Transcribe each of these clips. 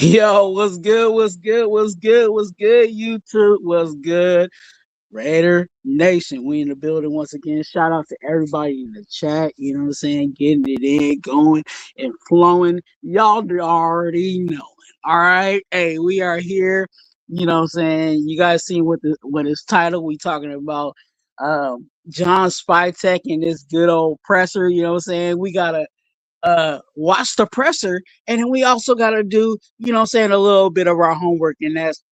Yo, what's good? What's good? What's good? What's good? YouTube, what's good? Raider Nation, we in the building once again. Shout out to everybody in the chat. You know what I'm saying? Getting it in, going and flowing. Y'all already knowing. All right. Hey, we are here. You know what I'm saying? You guys see what his title? We talking about John Spytek and this good old presser. You know what I'm saying? We gotta watch the presser, and then we also got to do, you know what I'm saying, a little bit of our homework, and that's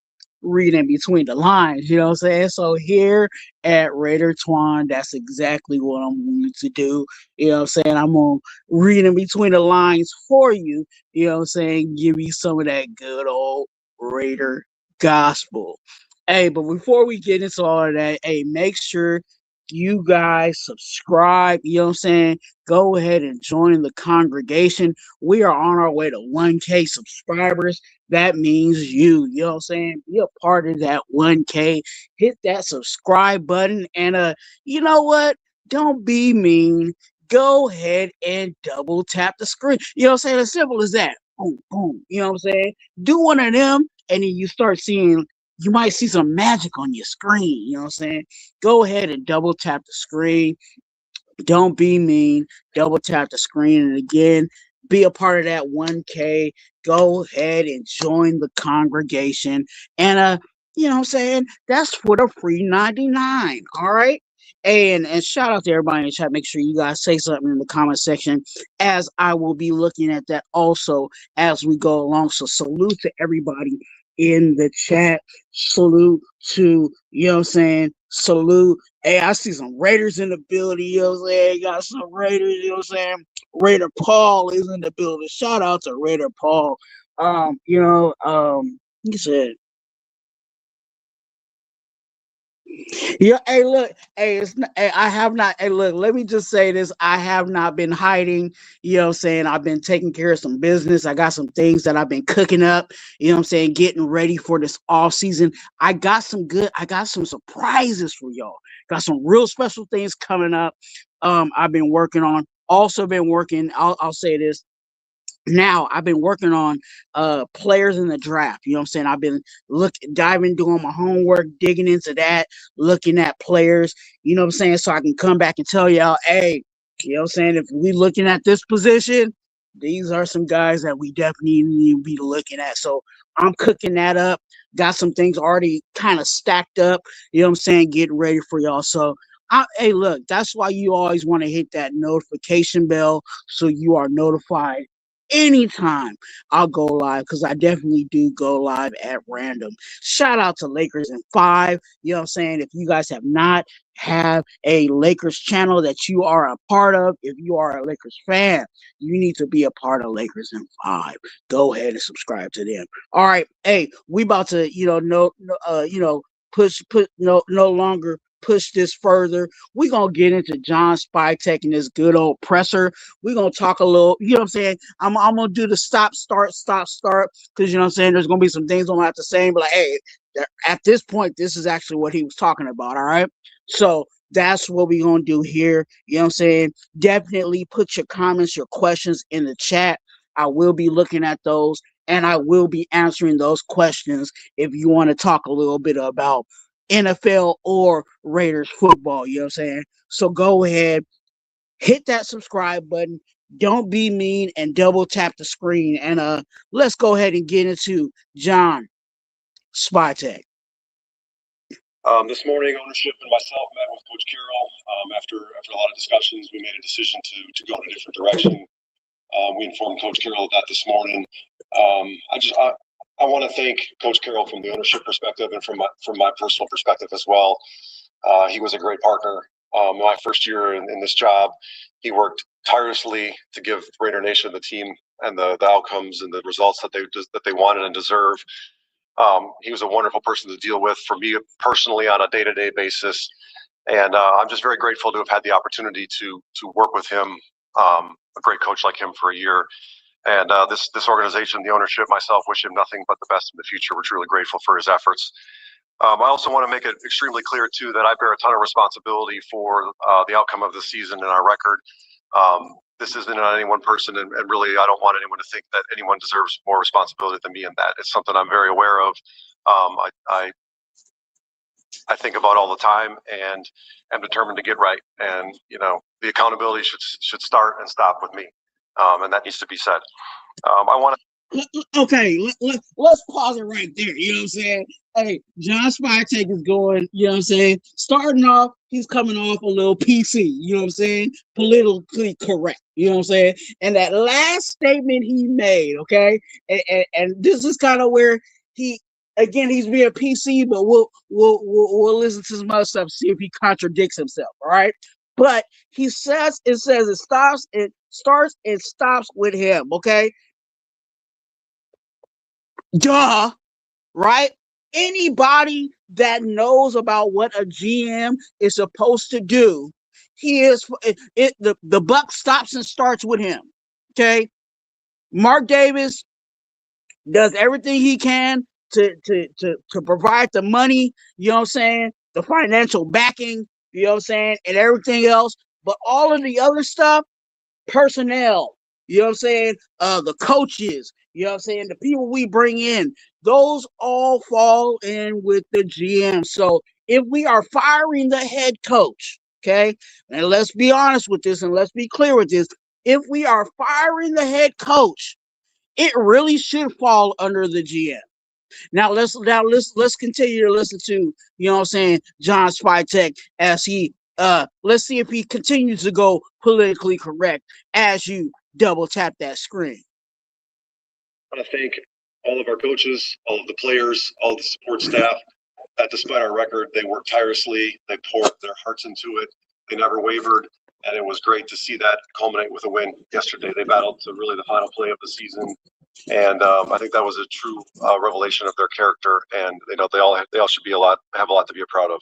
reading between the lines, you know what I'm saying? So here at Raider Twuan, that's exactly what I'm going to do. You know what I'm saying? I'm going to read in between the lines for you, you know what I'm saying? Give you some of that good old Raider gospel. Hey, but before we get into all of that, hey, make sure you guys subscribe, you know what I'm saying? Go ahead and join the congregation. We are on our way to 1K subscribers. That means you know what I'm saying? Be a part of that 1K. Hit that subscribe button and you know what? Don't be mean. Go ahead and double tap the screen. You know what I'm saying? As simple as that. Boom, boom. You know what I'm saying? Do one of them and then you start seeing, you might see some magic on your screen. You know what I'm saying? Go ahead and double tap the screen. Don't be mean. Double tap the screen. And again, be a part of that 1K. Go ahead and join the congregation. And you know what I'm saying? That's for the free 99. All right. And shout out to everybody in the chat. Make sure you guys say something in the comment section, as I will be looking at that also as we go along. So salute to everybody in the chat. Salute to, you know what I'm saying? Salute. Hey, I see some Raiders in the building, you know what I'm saying? Got some Raiders, you know what I'm saying? Raider Paul is in the building. Shout out to Raider Paul. He said, yeah, hey, look, hey, hey, I have not, hey, look, let me just say this. I have not been hiding, you know what I'm saying? I've been taking care of some business. I got some things that I've been cooking up, you know what I'm saying? Getting ready for this off season. I got some surprises for y'all. Got some real special things coming up. I've been working on, also been working, I'll say this, now I've been working on players in the draft. You know what I'm saying? I've been diving, doing my homework, digging into that, looking at players, you know what I'm saying? So I can come back and tell y'all, hey, you know what I'm saying? If we looking at this position, these are some guys that we definitely need to be looking at. So I'm cooking that up. Got some things already kind of stacked up, you know what I'm saying? Getting ready for y'all. So hey, look, that's why you always want to hit that notification bell so you are notified anytime I'll go live, because I definitely do go live at random. Shout out to Lakers in 5. You know what I'm saying? If you guys have not have a Lakers channel that you are a part of, if you are a Lakers fan, you need to be a part of Lakers in 5. Go ahead and subscribe to them. All right. Hey, we about to, put no longer push this further. We're gonna get into John Spytek and this good old presser. We're gonna talk a little, you know what I'm saying? I'm gonna do the stop, start, because you know what I'm saying, there's gonna be some things I'm gonna have to say, but like, hey, at this point, this is actually what he was talking about. All right. So that's what we're gonna do here. You know what I'm saying? Definitely put your comments, your questions in the chat. I will be looking at those and I will be answering those questions if you want to talk a little bit about NFL or Raiders football. You know what I'm saying? So go ahead, hit that subscribe button. Don't be mean and double tap the screen. And let's go ahead and get into John Spytek. This morning, ownership and myself met with Coach Carroll. After a lot of discussions, we made a decision to go in a different direction. We informed Coach Carroll of that this morning. I want to thank Coach Carroll from the ownership perspective and from my personal perspective as well. He was a great partner. My first year in this job, he worked tirelessly to give Raider Nation, the team, and the outcomes and the results that they wanted and deserve. He was a wonderful person to deal with for me personally on a day-to-day basis, and I'm just very grateful to have had the opportunity to work with him, a great coach like him, for a year. And this organization, the ownership, myself, wish him nothing but the best in the future. We're truly grateful for his efforts. I also want to make it extremely clear, too, that I bear a ton of responsibility for the outcome of the season and our record. this isn't on any one person, and really I don't want anyone to think that anyone deserves more responsibility than me in that. It's something I'm very aware of. I think about all the time, and am determined to get right. And the accountability should start and stop with me, and that needs to be said. I want to. Okay, let's pause it right there. You know what I'm saying? Hey, John Spytek is going, you know what I'm saying? Starting off, he's coming off a little PC, you know what I'm saying? Politically correct, you know what I'm saying? And that last statement he made, okay? And this is kind of where he's being PC, but we'll listen to some other stuff, see if he contradicts himself, all right? But it starts and stops with him, okay? Duh, right? Anybody that knows about what a GM is supposed to do, the buck stops and starts with him. Okay, Mark Davis does everything he can to provide the money. You know what I'm saying? The financial backing. You know what I'm saying? And everything else, but all of the other stuff, personnel. You know what I'm saying? The coaches. You know what I'm saying? The people we bring in, those all fall in with the GM. So if we are firing the head coach, okay, and let's be honest with this and let's be clear with this, if we are firing the head coach, it really should fall under the GM. Now let's continue to listen to, you know what I'm saying, John Spytek as he let's see if he continues to go politically correct as you double tap that screen. I want to thank all of our coaches, all of the players, all of the support staff, that despite our record, they worked tirelessly. They poured their hearts into it. They never wavered. And it was great to see that culminate with a win yesterday. They battled to really the final play of the season. And I think that was a true revelation of their character. And they all should have a lot to be proud of.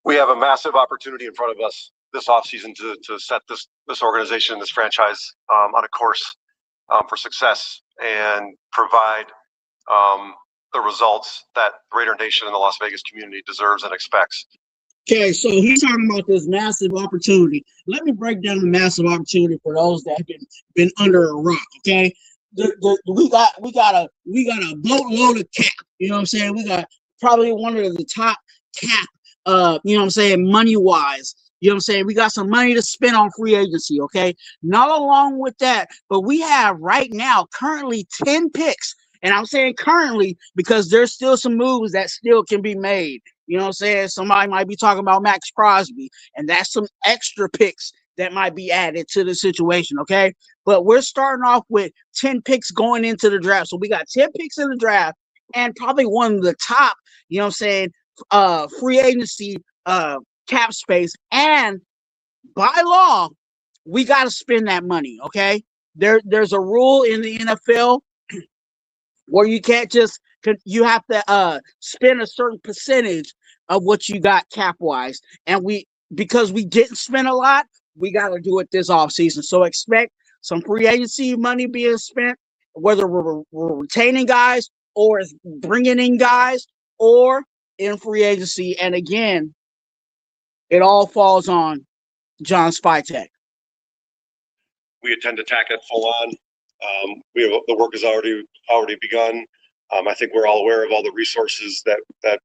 We have a massive opportunity in front of us this offseason to set this organization, this franchise on a course for success and provide the results that Raider Nation and the Las Vegas community deserves and expects. Okay, so he's talking about this massive opportunity. Let me break down the massive opportunity for those that have been under a rock. Okay, we got a boatload of cap. You know what I'm saying? We got probably one of the top cap. You know what I'm saying? Money wise. You know what I'm saying? We got some money to spend on free agency, okay? Not along with that, but we have right now currently 10 picks. And I'm saying currently because there's still some moves that still can be made. You know what I'm saying? Somebody might be talking about Max Crosby, and that's some extra picks that might be added to the situation, okay? But we're starting off with 10 picks going into the draft. So we got 10 picks in the draft and probably one of the top, you know what I'm saying, free agency cap space, and by law we got to spend that money. Okay, there's a rule in the NFL where you can't just, you have to spend a certain percentage of what you got cap wise, and because we didn't spend a lot, we got to do it this off season. So expect some free agency money being spent, whether we're retaining guys or bringing in guys or in free agency. And again, it all falls on John Spytek. We intend to attack it full on. The work has already begun. I think we're all aware of all the resources that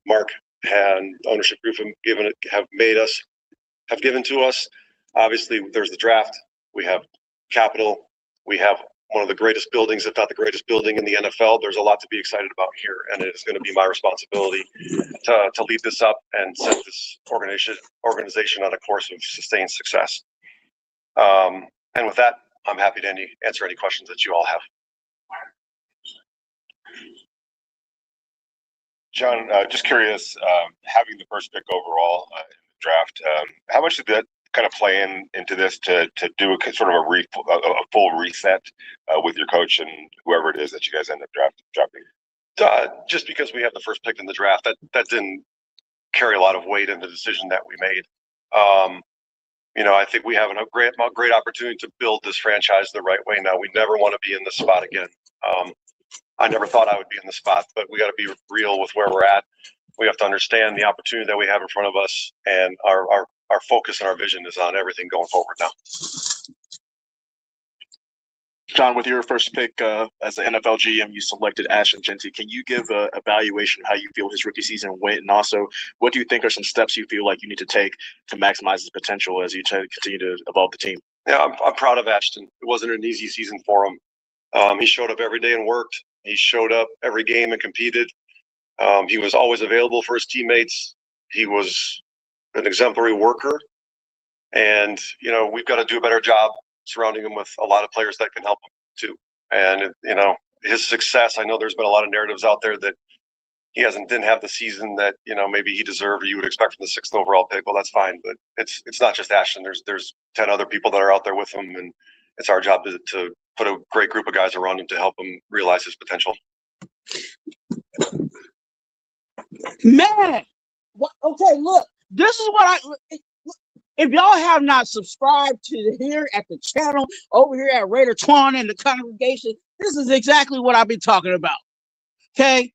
Mark and ownership group have given to us. Obviously, there's the draft. We have capital. We have one of the greatest buildings, if not the greatest building in the NFL. There's a lot to be excited about here, and it is going to be my responsibility to lead this up and set this organization on a course of sustained success. And with that, I'm happy to answer any questions that you all have. John, just curious, having the first pick overall in the draft, how much did that kind of play into this to do a sort of a full reset with your coach and whoever it is that you guys end up dropping? Just because we have the first pick in the draft, that didn't carry a lot of weight in the decision that we made. I think we have a great opportunity to build this franchise the right way now. We never want to be in this spot again. I never thought I would be in this spot, but we got to be real with where we're at. We have to understand the opportunity that we have in front of us and our our focus and our vision is on everything going forward now. John, with your first pick as an NFL GM, you selected Ashton Jeanty. Can you give an evaluation of how you feel his rookie season went? And also, what do you think are some steps you feel like you need to take to maximize his potential as you try to continue to evolve the team? Yeah, I'm proud of Ashton. It wasn't an easy season for him. He showed up every day and worked. He showed up every game and competed. He was always available for his teammates. He was an exemplary worker. And, we've got to do a better job surrounding him with a lot of players that can help him too. And, his success, I know there's been a lot of narratives out there that he didn't have the season that, maybe he deserved or you would expect from the 6th overall pick. Well, that's fine. But it's not just Ashton. There's 10 other people that are out there with him. And it's our job to put a great group of guys around him to help him realize his potential. Man, okay, look, this is what if y'all have not subscribed to here at the channel, over here at Raider Twuan and the congregation, this is exactly what I've been talking about. Okay?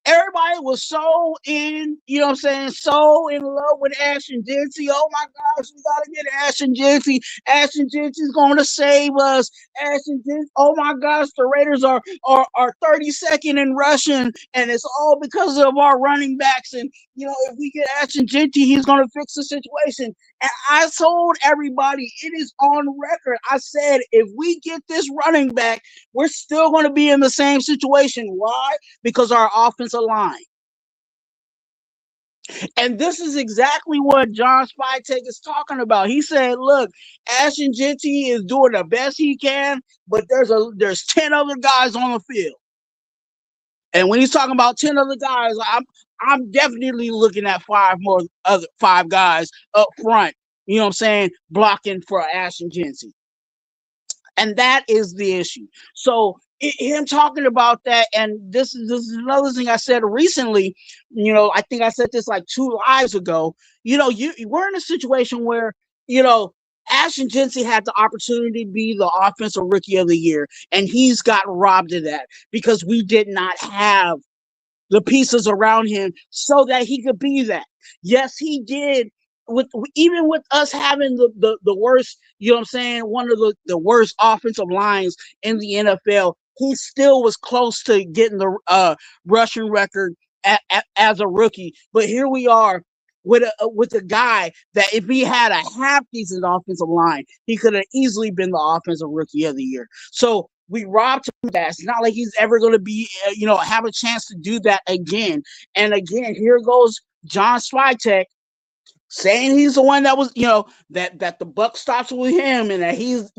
Everybody was so so in love with Ashton Jeanty. Oh my gosh, we gotta get Ashton Jeanty. Ashton Jeanty's going to save us. Ashton Jeanty. Oh my gosh, the Raiders are 32nd in rushing, and it's all because of our running backs. And if we get Ashton Jeanty, he's going to fix the situation. And I told everybody, it is on record. I said, if we get this running back, we're still going to be in the same situation. Why? Because our offensive line. And this is exactly what John Spytek is talking about. He said, look, Ashton Jeanty is doing the best he can, but there's 10 other guys on the field. And when he's talking about 10 other guys, I'm definitely looking at five guys up front, blocking for Ashton Jeanty. And that is the issue. So him talking about that, and this is another thing I said recently. I think I said this like 2 lives ago. We're in a situation where Ashton Jeanty had the opportunity to be the offensive rookie of the year, and he's got robbed of that because we did not have the pieces around him so that he could be that. Yes, he did. Even with us having the worst, one of the worst offensive lines in the NFL, he still was close to getting the rushing record as a rookie. But here we are with a guy that if he had a half decent offensive line, he could have easily been the offensive rookie of the year. So we robbed him of that. It's not like he's ever going to be, have a chance to do that again. And again, here goes John Spytek saying he's the one that was, that the buck stops with him and that he's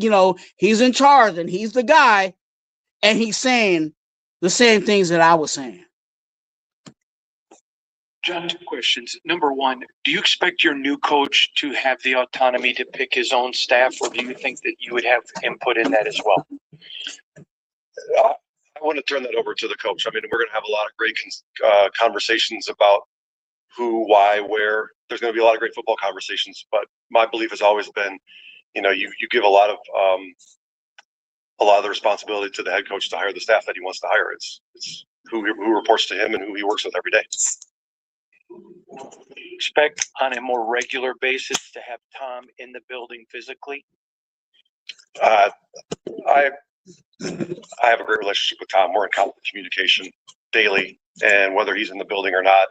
in charge and he's the guy. And he's saying the same things that I was saying. John, 2 questions. Number one, do you expect your new coach to have the autonomy to pick his own staff, or do you think that you would have input in that as well? I want to turn that over to the coach. I mean, we're going to have a lot of great conversations about who, why, where. There's going to be a lot of great football conversations, but my belief has always been, you give a lot of the responsibility to the head coach to hire the staff that he wants to hire. It's who reports to him and who he works with every day. Expect on a more regular basis to have Tom in the building physically? I have a great relationship with Tom. We're in constant communication daily, and whether he's in the building or not,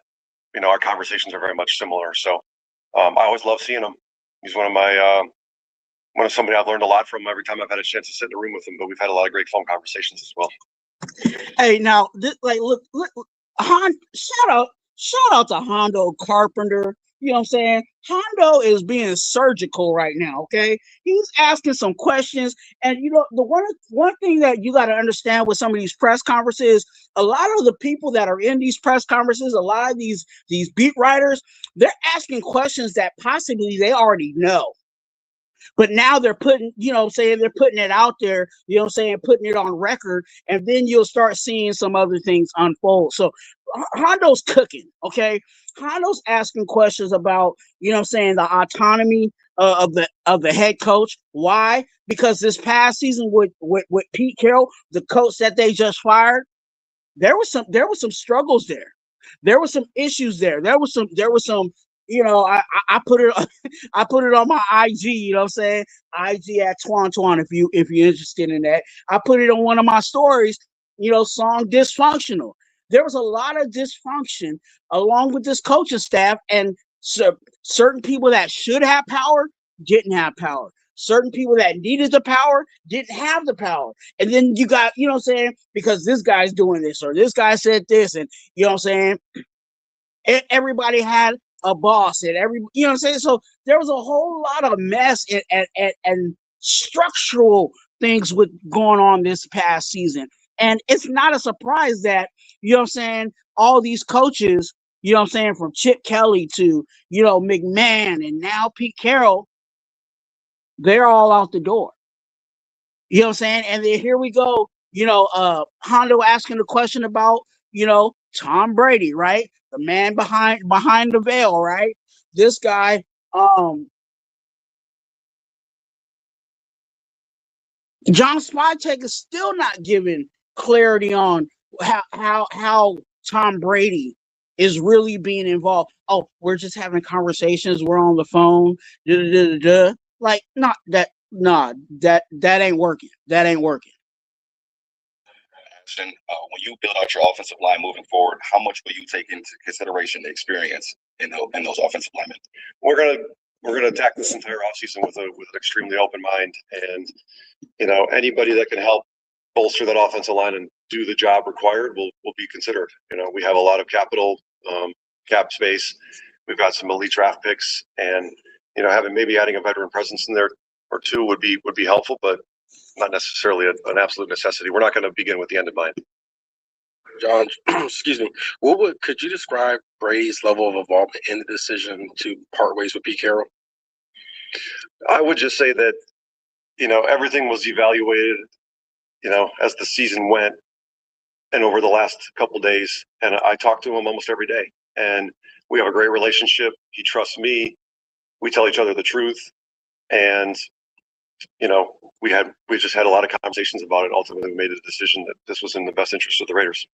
our conversations are very much similar. So I always love seeing him. He's somebody I've learned a lot from every time I've had a chance to sit in a room with him, but we've had a lot of great phone conversations as well. Hey, now, look, shout out to Hondo Carpenter. You know what I'm saying? Hondo is being surgical right now, okay? He's asking some questions. And, the one thing that you got to understand with some of these press conferences, a lot of the people that are in these press conferences, a lot of these beat writers, they're asking questions that possibly they already know. But now they're putting, they're putting it out there, putting it on record, and then you'll start seeing some other things unfold. So Hondo's cooking, okay? Hondo's asking questions about, the autonomy of the head coach. Why? Because this past season with Pete Carroll, the coach that they just fired, there was some struggles there. There were some issues there. There was some I put it I put it on my IG, you know what I'm saying? IG at Twuan if you're interested in that. I put it on one of my stories, song Dysfunctional. There was a lot of dysfunction along with this coaching staff, and certain people that should have power didn't have power. Certain people that needed the power didn't have the power. And then you got, what I'm saying, because this guy's doing this or this guy said this, and what I'm saying, everybody had a boss and what I'm saying? So there was a whole lot of mess and structural things with going on this past season. And it's not a surprise that, what I'm saying, all these coaches, what I'm saying, from Chip Kelly to, McMahon and now Pete Carroll, they're all out the door. You know what I'm saying? And then here we go, Hondo asking the question about, Tom Brady, right? The man behind the veil, right? This guy, John Spytek is still not giving clarity on how Tom Brady is really being involved. Oh, we're just having conversations. We're on the phone. Like, not that. Nah, that ain't working. That ain't working. When you build out your offensive line moving forward, how much will you take into consideration the experience in those offensive linemen? We're gonna attack this entire offseason with an extremely open mind, and anybody that can help bolster that offensive line and do the job required will be considered. We have a lot of capital, cap space. We've got some elite draft picks, and maybe adding a veteran presence in there or two would be helpful, but not necessarily an absolute necessity. We're not going to begin with the end in mind. John, excuse me. Could you describe Brady's level of involvement in the decision to part ways with Pete Carroll? I would just say that everything was evaluated as the season went and over the last couple days, and I talk to him almost every day, and we have a great relationship. He trusts me. We tell each other the truth, and we just had a lot of conversations about it. Ultimately, we made a decision that this was in the best interest of the Raiders.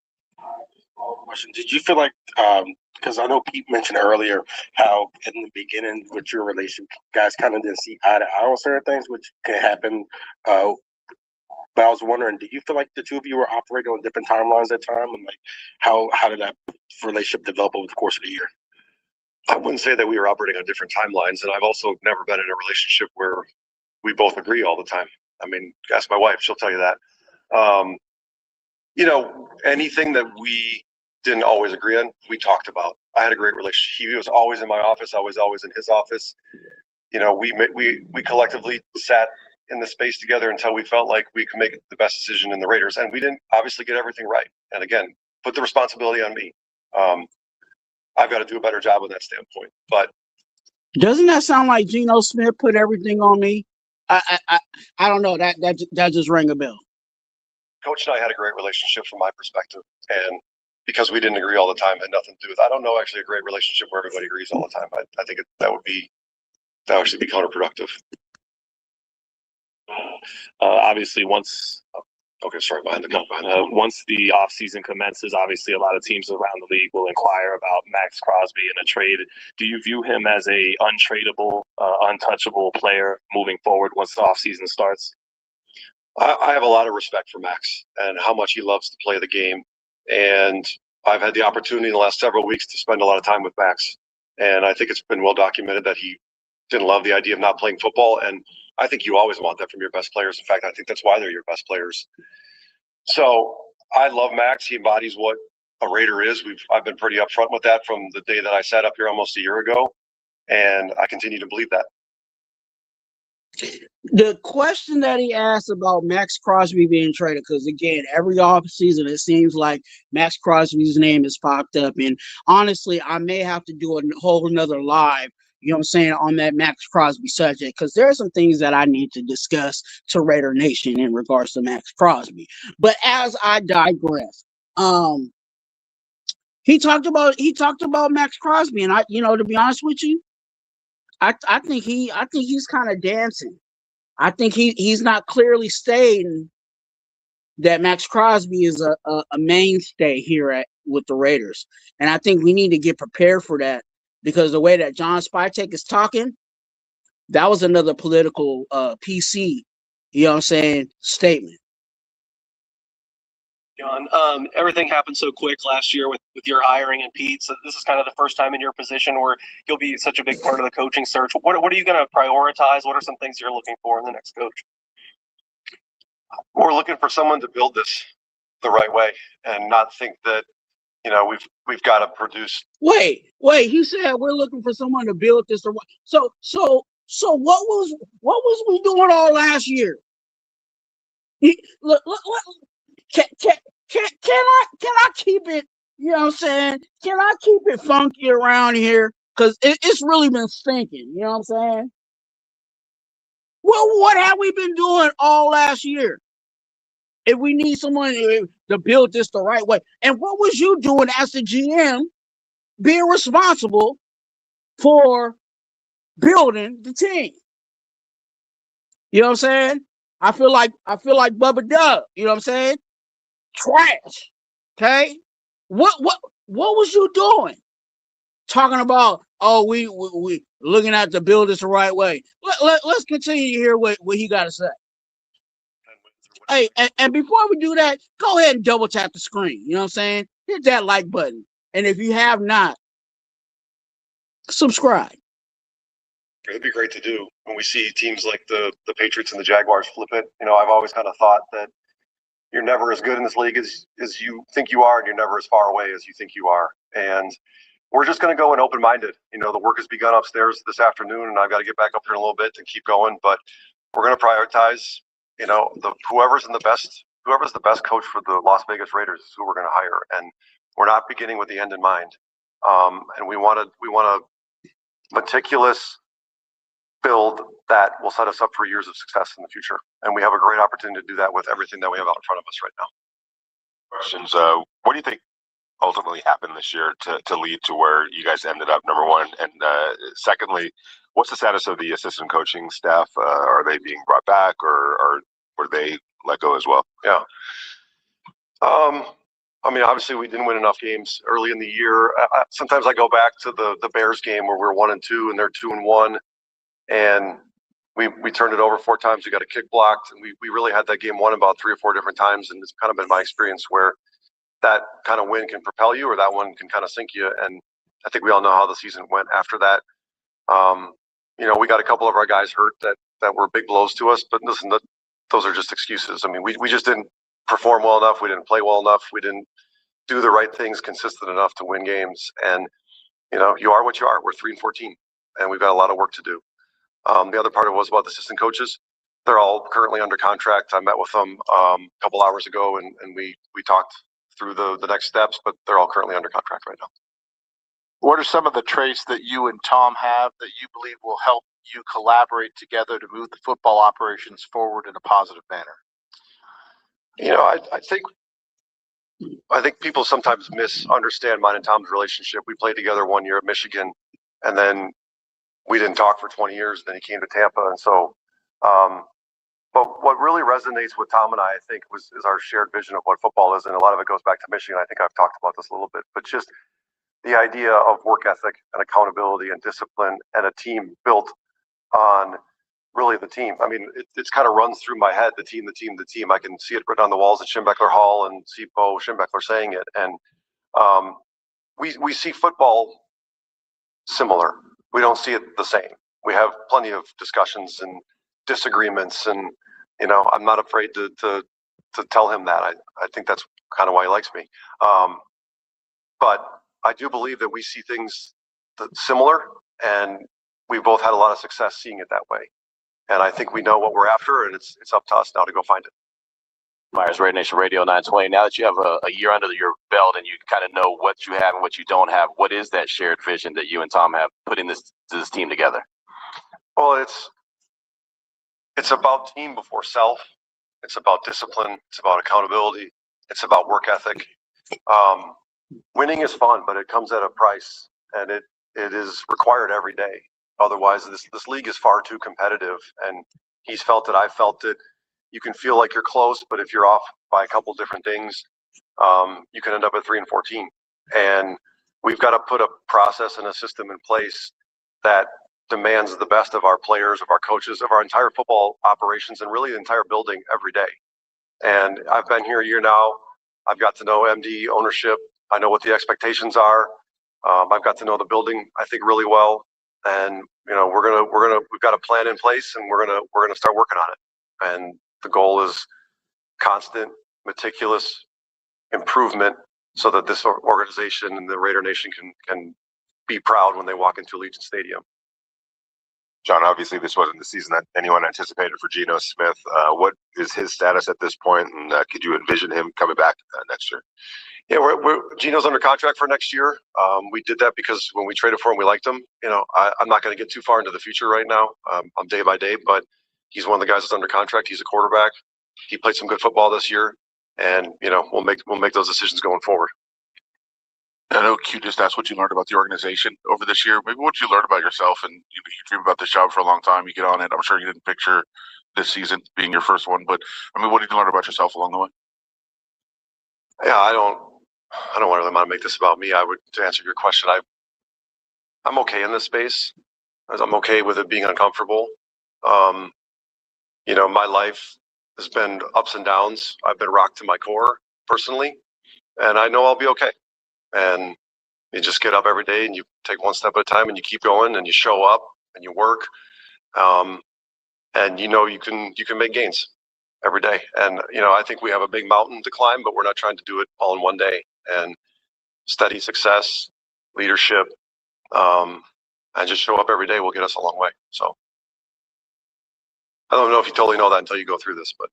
Question: did you feel like, because I know Pete mentioned earlier how in the beginning with your relationship, guys kind of didn't see eye to eye on certain things, which can happen. But I was wondering, do you feel like the two of you were operating on different timelines at the time, and like how did that relationship develop over the course of the year? I wouldn't say that we were operating on different timelines, and I've also never been in a relationship where we both agree all the time. I mean, ask my wife; she'll tell you that. Anything that we didn't always agree on, we talked about. I had a great relationship. He was always in my office. I was always in his office. We collectively sat in the space together until we felt like we could make the best decision in the Raiders, and we didn't obviously get everything right. And again, put the responsibility on me. I've got to do a better job on that standpoint. But doesn't that sound like Geno Smith put everything on me? I don't know. That just rang a bell. Coach and I had a great relationship from my perspective, and because we didn't agree all the time, had nothing to do with. I don't know actually a great relationship where everybody agrees all the time. I think that would actually be counterproductive. Obviously, once Once the offseason commences, obviously a lot of teams around the league will inquire about Max Crosby in a trade. Do you view him as a untradeable, untouchable player moving forward once the offseason starts? I have a lot of respect for Max and how much he loves to play the game. And I've had the opportunity in the last several weeks to spend a lot of time with Max. And I think it's been well documented that he didn't love the idea of not playing football. And I think you always want that from your best players. In fact, I think that's why they're your best players. So I love Max. He embodies what a Raider is. I've been pretty upfront with that from the day that I sat up here almost a year ago. And I continue to believe that. The question that he asked about Max Crosby being traded, because again, every offseason it seems like Max Crosby's name has popped up. And honestly, I may have to do a whole nother live, on that Max Crosby subject, because there are some things that I need to discuss to Raider Nation in regards to Max Crosby. But as I digress, he talked about Max Crosby, and to be honest with you, I think he's kind of dancing. I think he's not clearly stating that Max Crosby is a mainstay here with the Raiders, and I think we need to get prepared for that. because the way that John Spytek is talking, that was another political PC, you know what I'm saying, statement. John, everything happened so quick last year with your hiring and Pete. So this is kind of the first time in your position where you'll be such a big part of the coaching search. What are you going to prioritize? What are some things you're looking for in the next coach? We're looking for someone to build this the right way and not think that, you know, we've got to produce. Wait. He said we're looking for someone to build this the right. So what was we doing all last year? Look. Can I keep it, you know what I'm saying? Can I keep it funky around here? Because it's really been stinking, you know what I'm saying? Well, what have we been doing all last year? If we need someone to build this the right way. And what was you doing as the GM being responsible for building the team? You know what I'm saying? I feel like Bubba Dub, you know what I'm saying? Trash. Okay? What was you doing? Talking about, oh, we looking at the build this the right way. Let's continue to hear what he got to say. Hey, and before we do that, go ahead and double tap the screen. You know what I'm saying? Hit that like button. And if you have not, subscribe. It'd be great to do when we see teams like the Patriots and the Jaguars flip it. You know, I've always kind of thought that you're never as good in this league as you think you are, and you're never as far away as you think you are. And we're just going to go in open-minded. You know, the work has begun upstairs this afternoon, and I've got to get back up here in a little bit to keep going. But we're going to prioritize, you know, whoever's the best coach for the Las Vegas Raiders is who we're going to hire. And we're not beginning with the end in mind. And we want a meticulous build that will set us up for years of success in the future. And we have a great opportunity to do that with everything that we have out in front of us right now. Questions. What do you think ultimately happened this year to lead to where you guys ended up, number one? And secondly, what's the status of the assistant coaching staff? Are they being brought back, or were they let go as well? Yeah. I mean, obviously we didn't win enough games early in the year. Sometimes I go back to the Bears game where we're 1-2 and they're 2-1. And we turned it over 4 times. We got a kick blocked, and we really had that game won about 3 or 4 different times. And it's kind of been my experience where that kind of win can propel you, or that one can kind of sink you. And I think we all know how the season went after that. You know, we got a couple of our guys hurt that were big blows to us. But listen, those are just excuses. I mean, we just didn't perform well enough. We didn't play well enough. We didn't do the right things consistent enough to win games. And you know, you are what you are. We're 3-14, and we've got a lot of work to do. The other part of it was about the assistant coaches. They're all currently under contract. I met with them a couple hours ago, and we talked through the next steps, but they're all currently under contract right now. What are some of the traits that you and Tom have that you believe will help you collaborate together to move the football operations forward in a positive manner? You know, I think people sometimes misunderstand mine and Tom's relationship. We played together 1 year at Michigan, and then we didn't talk for 20 years. Then he came to Tampa. And so, but what really resonates with Tom and I think, is our shared vision of what football is. And a lot of it goes back to Michigan. I think I've talked about this a little bit, but just the idea of work ethic and accountability and discipline and a team built on really the team. I mean, it's kind of runs through my head, the team. I can see it written on the walls at Schimbeckler Hall and see Bo Schimbeckler saying it. And we see football similar. We don't see it the same. We have plenty of discussions and disagreements, and you know, I'm not afraid to tell him that. I think that's kind of why he likes me. But I do believe that we see things similar, and we both had a lot of success seeing it that way. And I think we know what we're after, and it's up to us now to go find it. Myers, Raider Nation Radio 920. Now that you have a year under your belt and you kind of know what you have and what you don't have, what is that shared vision that you and Tom have putting this team together? Well, it's about team before self. It's about discipline. It's about accountability. It's about work ethic. Winning is fun, but it comes at a price, and it is required every day. Otherwise, this league is far too competitive, and he's felt it. I felt it. You can feel like you're close, but if you're off by a couple different things, you can end up at 3-14. And we've got to put a process and a system in place that demands the best of our players, of our coaches, of our entire football operations, and really the entire building every day. And I've been here a year now. I've got to know MD ownership. I know what the expectations are. I've got to know the building, I think, really well. And we've got a plan in place, and we're gonna start working on it. And the goal is constant, meticulous improvement, so that this organization and the Raider Nation can be proud when they walk into Allegiant Stadium. John, obviously this wasn't the season that anyone anticipated for Geno Smith. What is his status at this point, and could you envision him coming back next year? Yeah, Geno's under contract for next year. We did that because when we traded for him, we liked him. I'm not going to get too far into the future right now. I'm day by day, but he's one of the guys that's under contract. He's a quarterback. He played some good football this year, and we'll make those decisions going forward. I know Q just asked what you learned about the organization over this year. Maybe what you learned about yourself, and you dream about this job for a long time. You get on it. I'm sure you didn't picture this season being your first one, but I mean, what did you learn about yourself along the way? Yeah, I don't really want to make this about me. To answer your question, I'm okay in this space. I'm okay with it being uncomfortable. My life has been ups and downs. I've been rocked to my core personally, and I know I'll be okay. And you just get up every day and you take one step at a time and you keep going and you show up and you work. And you can make gains every day. And I think we have a big mountain to climb, but we're not trying to do it all in one day. And steady success, leadership, and just show up every day will get us a long way. So I don't know if you totally know that until you go through this, but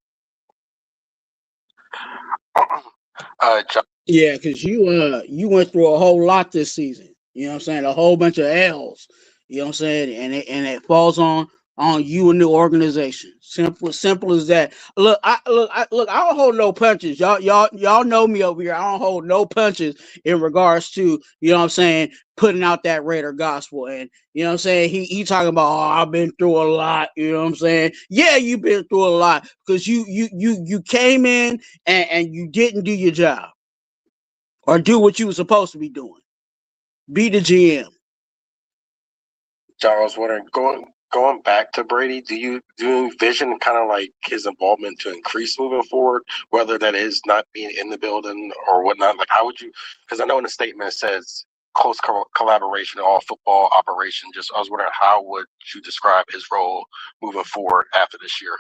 John. Yeah, because you went through a whole lot this season. You know what I'm saying? A whole bunch of L's. You know what I'm saying? And it falls on you and the organization. Simple as that. Look, I don't hold no punches. Y'all know me over here. I don't hold no punches in regards to, you know what I'm saying, putting out that Raider gospel. And you know what I'm saying? He talking about, oh, I've been through a lot. You know what I'm saying? Yeah, you've been through a lot because you came in and you didn't do your job or do what you were supposed to be doing. Be the GM. John, I was wondering, going back to Brady, do you envision kind of like his involvement to increase moving forward, whether that is not being in the building or whatnot? Like, how would you? Because I know in the statement it says close collaboration in all football operation. I was wondering, how would you describe his role moving forward after this year?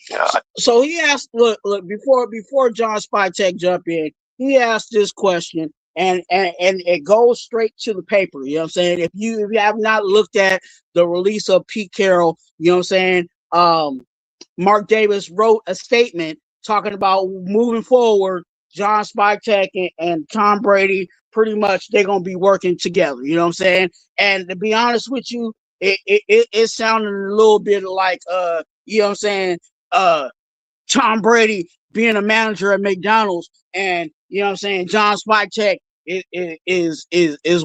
yeah, So he asked, look, before John Spytek jump in, he asked this question, and it goes straight to the paper. You know what I'm saying? If you have not looked at the release of Pete Carroll, you know what I'm saying? Mark Davis wrote a statement talking about moving forward, John Spytek and Tom Brady, pretty much they're gonna be working together. You know what I'm saying? And to be honest with you, it sounded a little bit like you know what I'm saying, Tom Brady being a manager at McDonald's, and you know what I'm saying, John Spytek is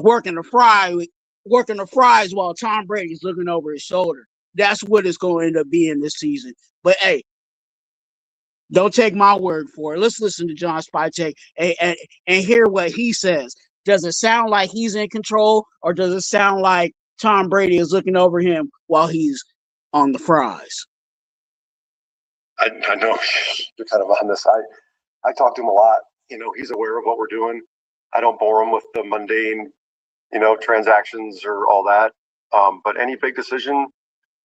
working the fries while Tom Brady's looking over his shoulder. That's what it's going to end up being this season. But hey, don't take my word for it. Let's listen to John Spytek and hear what he says. Does it sound like he's in control, or does it sound like Tom Brady is looking over him while he's on the fries? I know you're kind of on this. I talk to him a lot. He's aware of what we're doing. I don't bore him with the mundane, transactions or all that. But any big decision,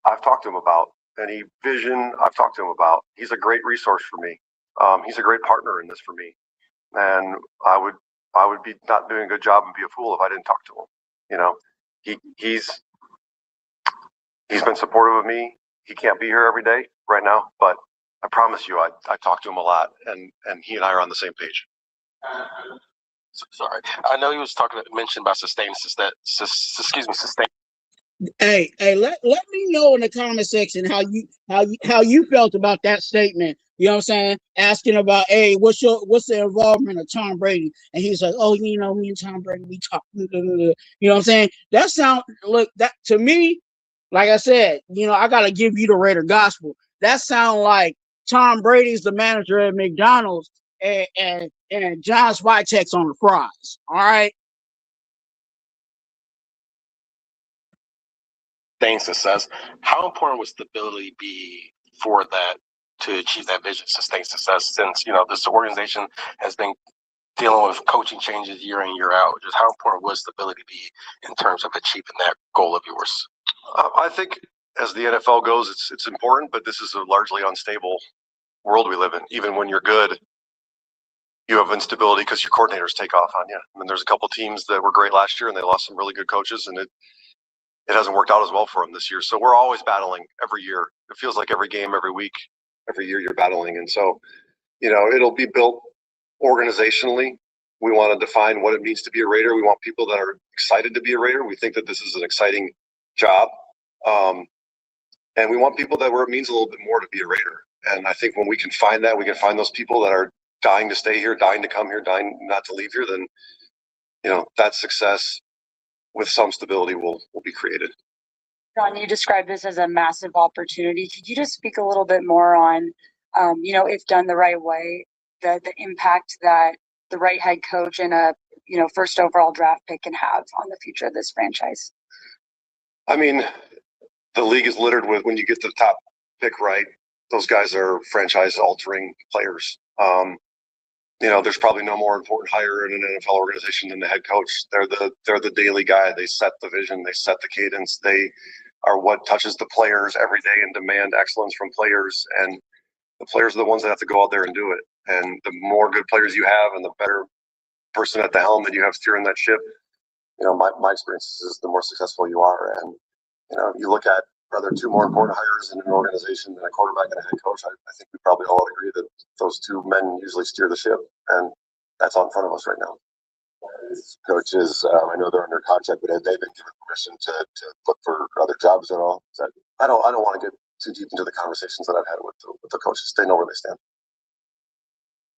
I've talked to him about. Any vision, I've talked to him about. He's a great resource for me. He's a great partner in this for me. And I would be not doing a good job and be a fool if I didn't talk to him. He's been supportive of me. He can't be here every day right now, but I promise you, I talk to him a lot, and he and I are on the same page. Sorry, I know he was mentioned about sustain. Hey, let me know in the comment section how you felt about that statement. You know what I'm saying? Asking about, hey, what's the involvement of Tom Brady? And he's like, oh, me and Tom Brady, we talk. You know what I'm saying? That to me, like I said, I gotta give you the Raider gospel. That sound like Tom Brady's the manager at McDonald's and John Spytek's on the fries. All right. sustain success. How important would stability be for that to achieve that vision, sustain success? Since this organization has been dealing with coaching changes year in, year out, just how important would stability be in terms of achieving that goal of yours? I think as the NFL goes, it's important, but this is a largely unstable world we live in. Even when you're good, you have instability because your coordinators take off on you. I mean, there's a couple teams that were great last year and they lost some really good coaches, and it hasn't worked out as well for them this year. So we're always battling every year. It feels like every game, every week, every year you're battling. And so, it'll be built organizationally. We want to define what it means to be a Raider. We want people that are excited to be a Raider. We think that this is an exciting job. And we want people where it means a little bit more to be a Raider. And I think when we can find that, we can find those people that are dying to stay here, dying to come here, dying not to leave here, then, that success with some stability will be created. John, you described this as a massive opportunity. Could you just speak a little bit more on, if done the right way, the impact that the right head coach and a, first overall draft pick can have on the future of this franchise? I mean, the league is littered with, when you get the top pick right, those guys are franchise-altering players. There's probably no more important hire in an NFL organization than the head coach. They're the daily guy. They set the vision. They set the cadence. They are what touches the players every day and demand excellence from players. And the players are the ones that have to go out there and do it. And the more good players you have and the better person at the helm that you have steering that ship, my experience is the more successful you are. And, you look at, are there two more important hires in an organization than a quarterback and a head coach? I think we probably all agree that those two men usually steer the ship, and that's on front of us right now. Coaches, I know they're under contract, but have they been given permission to look for other jobs at all? I don't want to get too deep into the conversations that I've had with the coaches. They know where they stand.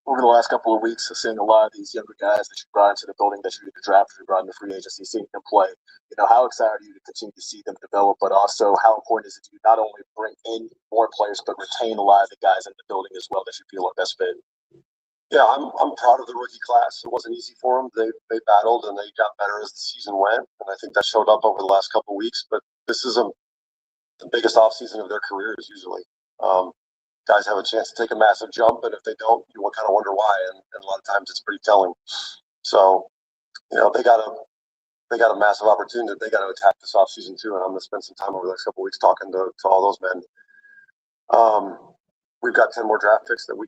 Over the last couple of weeks, seeing a lot of these younger guys that you brought into the building, that you drafted, you brought into free agency, seeing them play, how excited are you to continue to see them develop, but also how important is it to not only bring in more players, but retain a lot of the guys in the building as well that you feel are best fit? Yeah, I'm proud of the rookie class. It wasn't easy for them. They battled and they got better as the season went, and I think that showed up over the last couple of weeks. But this is the biggest offseason of their careers usually. Guys have a chance to take a massive jump, and if they don't, you will kind of wonder why. And a lot of times it's pretty telling. So, they got a massive opportunity that they got to attack this offseason too. And I'm going to spend some time over the next couple of weeks talking to all those men. We've got 10 more draft picks that we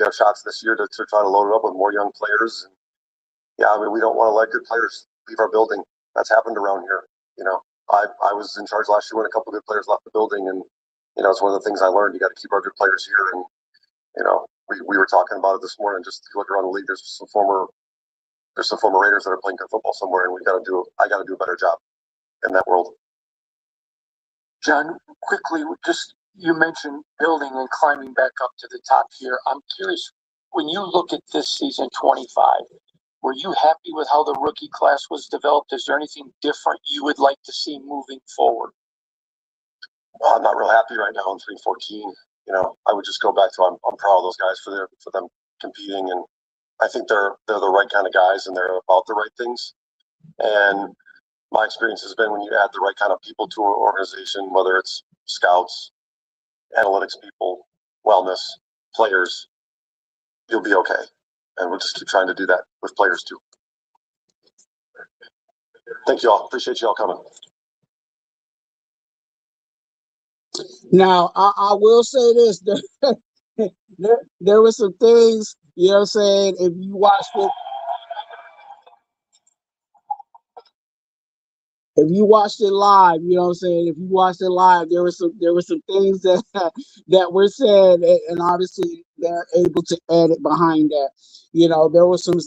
have shots this year to try to load it up with more young players. And yeah, I mean, we don't want to let good players leave our building. That's happened around here. I was in charge last year when a couple of good players left the building, and it's one of the things I learned. You got to keep our good players here. And, we were talking about it this morning. Just if you look around the league, there's some former Raiders that are playing good football somewhere, and I got to do a better job in that world. John, quickly, you mentioned building and climbing back up to the top here. I'm curious, when you look at this season 25, were you happy with how the rookie class was developed? Is there anything different you would like to see moving forward? Well, I'm not real happy right now in 3-14. I would just go back to I'm proud of those guys for them competing, and I think they're the right kind of guys and they're about the right things. And my experience has been when you add the right kind of people to an organization, whether it's scouts, analytics people, wellness, players, you'll be okay. And we'll just keep trying to do that with players too. Thank you all. Appreciate you all coming. Now, I will say this. There were some things, if you watched it, if you watched it live, if you watched it live, there were some things that were said, and obviously they're able to edit behind that. There was some,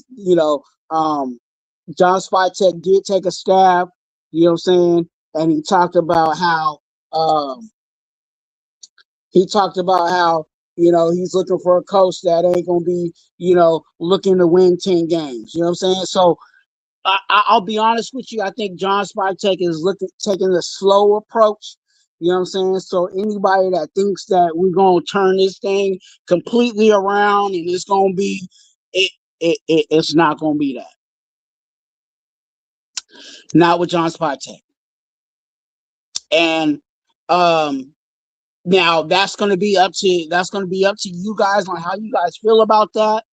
John Spytek did take a stab, and he talked about how he's looking for a coach that ain't gonna be, looking to win 10 games. You know what I'm saying? So I'll be honest with you. I think John Spytek is taking a slow approach. You know what I'm saying? So anybody that thinks that we're gonna turn this thing completely around and it's gonna be it's not gonna be that. Not with John Spytek. And now that's going to be up to you guys on how you guys feel about that.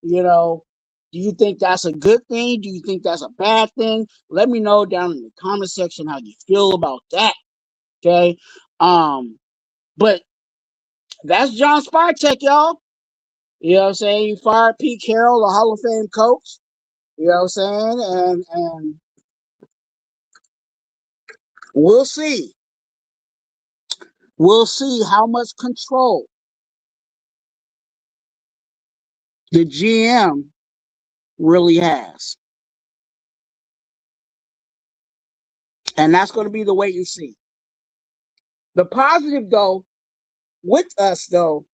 You know, do you think that's a good thing? Do you think that's a bad thing? Let me know down in the comment section how you feel about that. Okay. But that's John Spytek, y'all. You know what I'm saying? He fired Pete Carroll, the Hall of Fame coach. You know what I'm saying? And we'll see. We'll see how much control the GM really has. And that's going to be the wait and see. The positive, though, with us, though,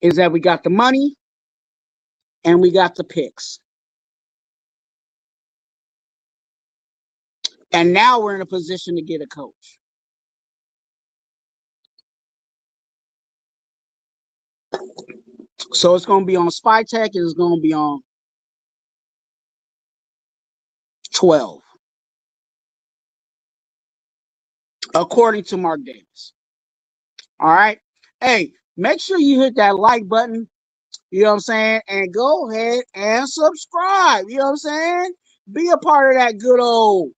is that we got the money and we got the picks. And now we're in a position to get a coach. So it's going to be on Spytek and it's going to be on 12, according to Mark Davis. All right. Hey, make sure you hit that like button, you know what I'm saying? And go ahead and subscribe, you know what I'm saying? Be a part of that good old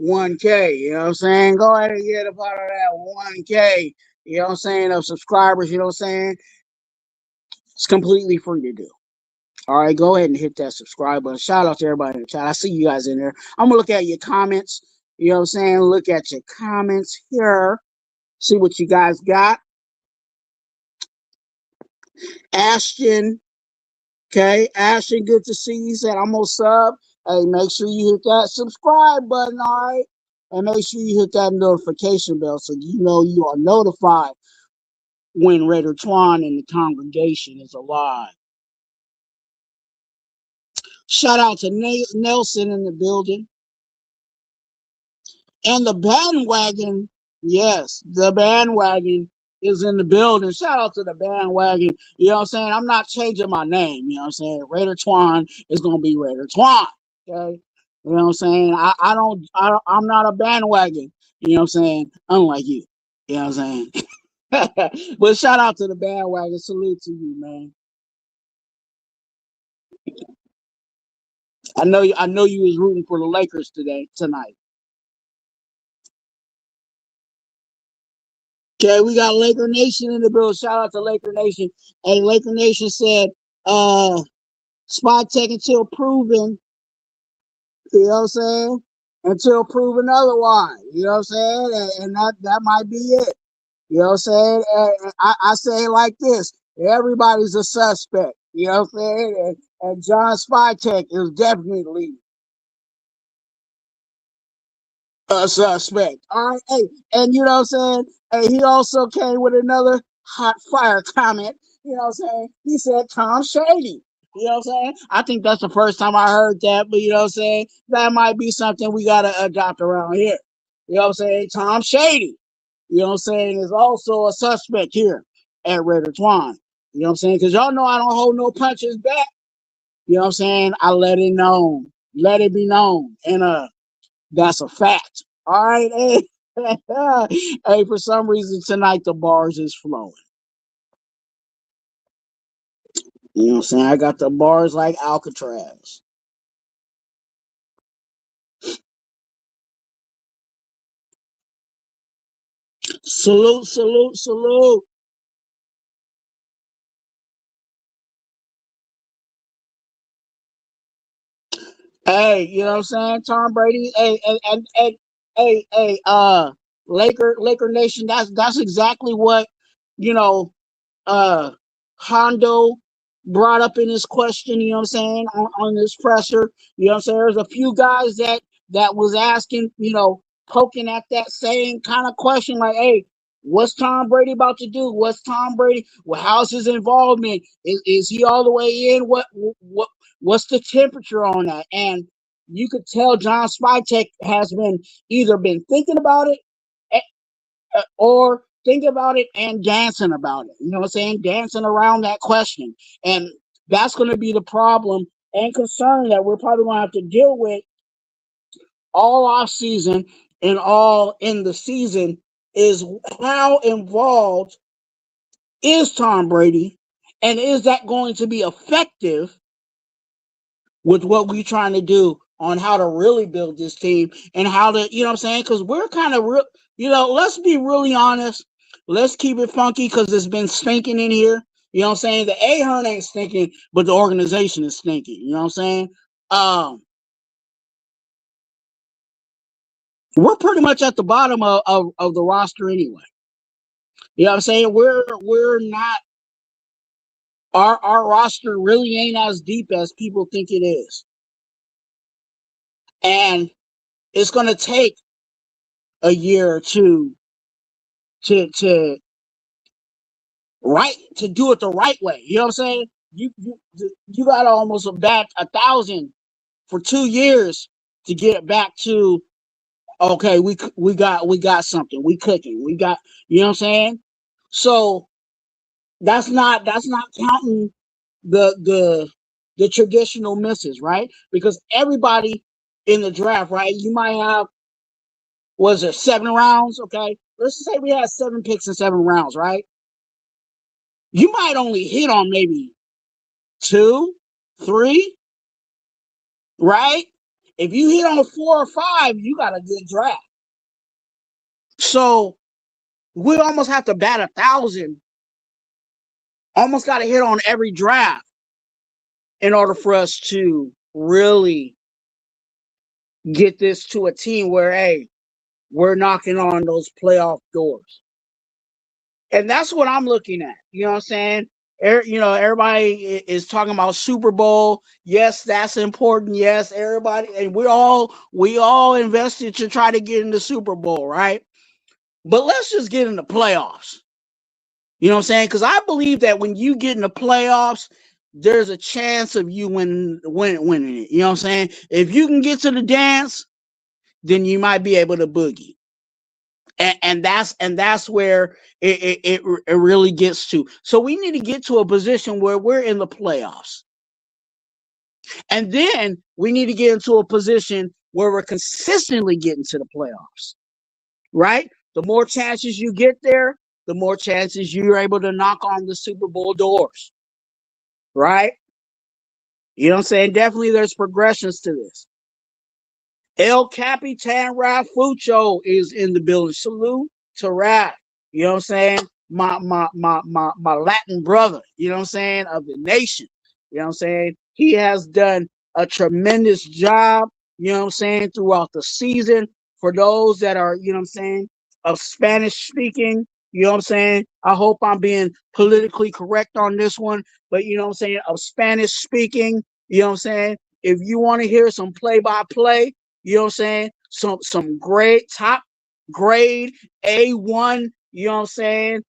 1K, you know what I'm saying? Go ahead and get a part of that 1K, you know what I'm saying, of subscribers, you know what I'm saying? It's completely free to do. All right, go ahead and hit that subscribe button. Shout out to everybody in the chat. I see you guys in there. I'm going to look at your comments, you know what I'm saying? Look at your comments here. See what you guys got. Ashton, okay, Ashton, good to see you. He said, I'm going to sub. Hey, make sure you hit that subscribe button, all right? And make sure you hit that notification bell so you know you are notified when Raider Twuan and the congregation is alive. Shout out to Nelson in the building. And the bandwagon, yes, the bandwagon is in the building. Shout out to the bandwagon. You know what I'm saying? I'm not changing my name. You know what I'm saying? Raider Twuan is going to be Raider Twuan. Okay? You know what I'm saying? I'm not a bandwagon. You know what I'm saying? Unlike you. You know what I'm saying? But shout out to the bandwagon. Salute to you, man. I know you was rooting for the Lakers tonight. Okay, we got Laker Nation in the building. Shout out to Laker Nation. Hey, Laker Nation said, Spytek until proven, you know what I'm saying? Until proven otherwise, you know what I'm saying? And that might be it. You know what I'm saying? I say it like this. Everybody's a suspect, you know what I'm saying? And John Spytek is definitely a suspect. All right, hey, and you know what I'm saying? Hey, he also came with another hot fire comment. You know what I'm saying? He said Tom Shady. You know what I'm saying? I think that's the first time I heard that, but you know what I'm saying? That might be something we gotta adopt around here. You know what I'm saying? Tom Shady, you know what I'm saying, is also a suspect here at Raider Twuan. You know what I'm saying? Because y'all know I don't hold no punches back. You know what I'm saying? I let it known. Let it be known. And that's a fact. All right, hey. Hey, for some reason tonight the bars is flowing. You know what I'm saying? I got the bars like Alcatraz. Salute, salute, salute. Hey, you know what I'm saying? Tom Brady, Laker Nation, that's exactly what, you know, Hondo brought up in his question, you know what I'm saying, on this presser. You know what I'm saying? There's a few guys that was asking, you know, poking at that same kind of question, like, hey, what's Tom Brady about to do? What's Tom Brady? Well, how's his involvement? Is he all the way in? What's the temperature on that? And you could tell John Spytek has either been thinking about it or think about it and dancing about it. You know what I'm saying? Dancing around that question. And that's going to be the problem and concern that we're probably going to have to deal with all off season and all in the season is how involved is Tom Brady, and is that going to be effective with what we're trying to do on how to really build this team and how to, you know what I'm saying? Because we're kind of real, let's be really honest. Let's keep it funky because it's been stinking in here. You know what I'm saying? The Ahern ain't stinking, but the organization is stinking. You know what I'm saying? We're pretty much at the bottom of the roster anyway. You know what I'm saying? We're not, our roster really ain't as deep as people think it is. And it's going to take a year or two to do it the right way. You know what I'm saying? You got to almost back 1,000 for 2 years to get back to, okay, we got something. We cooking. We got, you know what I'm saying? So that's not counting the traditional misses, right? Because everybody in the draft, right? You might have, was it 7 rounds? Okay, let's just say we had 7 picks in 7 rounds, right? You might only hit on maybe 2, 3, right? If you hit on 4 or 5, you got a good draft. So we almost have to bat 1,000. Almost got to hit on every draft in order for us to really get this to a team where, hey, we're knocking on those playoff doors. And that's what I'm looking at. You know what I'm saying? Everybody is talking about Super Bowl. Yes, that's important. Yes, everybody, and we all invested to try to get in the Super Bowl, right? But let's just get in the playoffs. You know what I'm saying? Because I believe that when you get in the playoffs, there's a chance of you winning it. You know what I'm saying? If you can get to the dance, then you might be able to boogie. And that's where it really gets to. So we need to get to a position where we're in the playoffs. And then we need to get into a position where we're consistently getting to the playoffs. Right? The more chances you get there, the more chances you're able to knock on the Super Bowl doors. Right? You know what I'm saying? Definitely there's progressions to this. El Capitan Rafucho is in the building. Salute to Raf. You know what I'm saying? My Latin brother, you know what I'm saying, of the nation. You know what I'm saying? He has done a tremendous job, you know what I'm saying, throughout the season. For those that are, you know what I'm saying, of Spanish speaking, you know what I'm saying? I hope I'm being politically correct on this one, but you know what I'm saying, of Spanish speaking, you know what I'm saying? If you want to hear some play-by-play, you know what I'm saying, some great top grade A1, you know what I'm saying,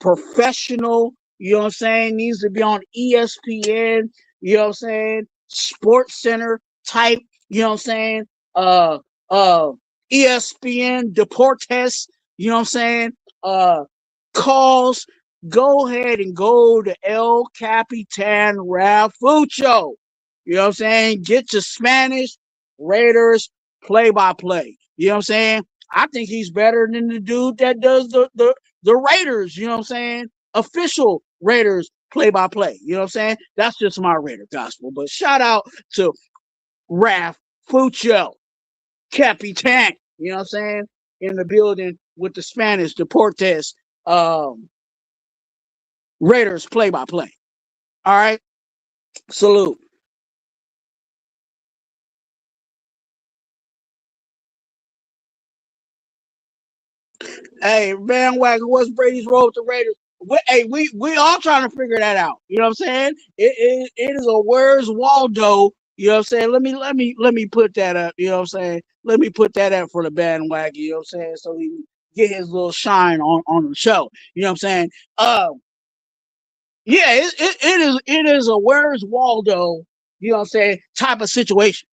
professional, you know what I'm saying, needs to be on ESPN, you know what I'm saying, Sports Center type, you know what I'm saying, ESPN Deportes, you know what I'm saying, calls, go ahead and go to El Capitan Rafucho. You know what I'm saying? Get your Spanish Raiders play-by-play. You know what I'm saying? I think he's better than the dude that does the Raiders, you know what I'm saying? Official Raiders play-by-play. You know what I'm saying? That's just my Raider gospel. But shout out to Raf Fucho, Capitan, you know what I'm saying? In the building with the Spanish Deportes Raiders play-by-play. All right? Salute. Hey, bandwagon, what's Brady's role with the Raiders? We all trying to figure that out. You know what I'm saying? It is a where's Waldo. You know what I'm saying? Let me put that up. You know what I'm saying? Let me put that up for the bandwagon. You know what I'm saying? So he can get his little shine on the show. You know what I'm saying? Yeah, it is a where's Waldo. You know what I'm saying? Type of situation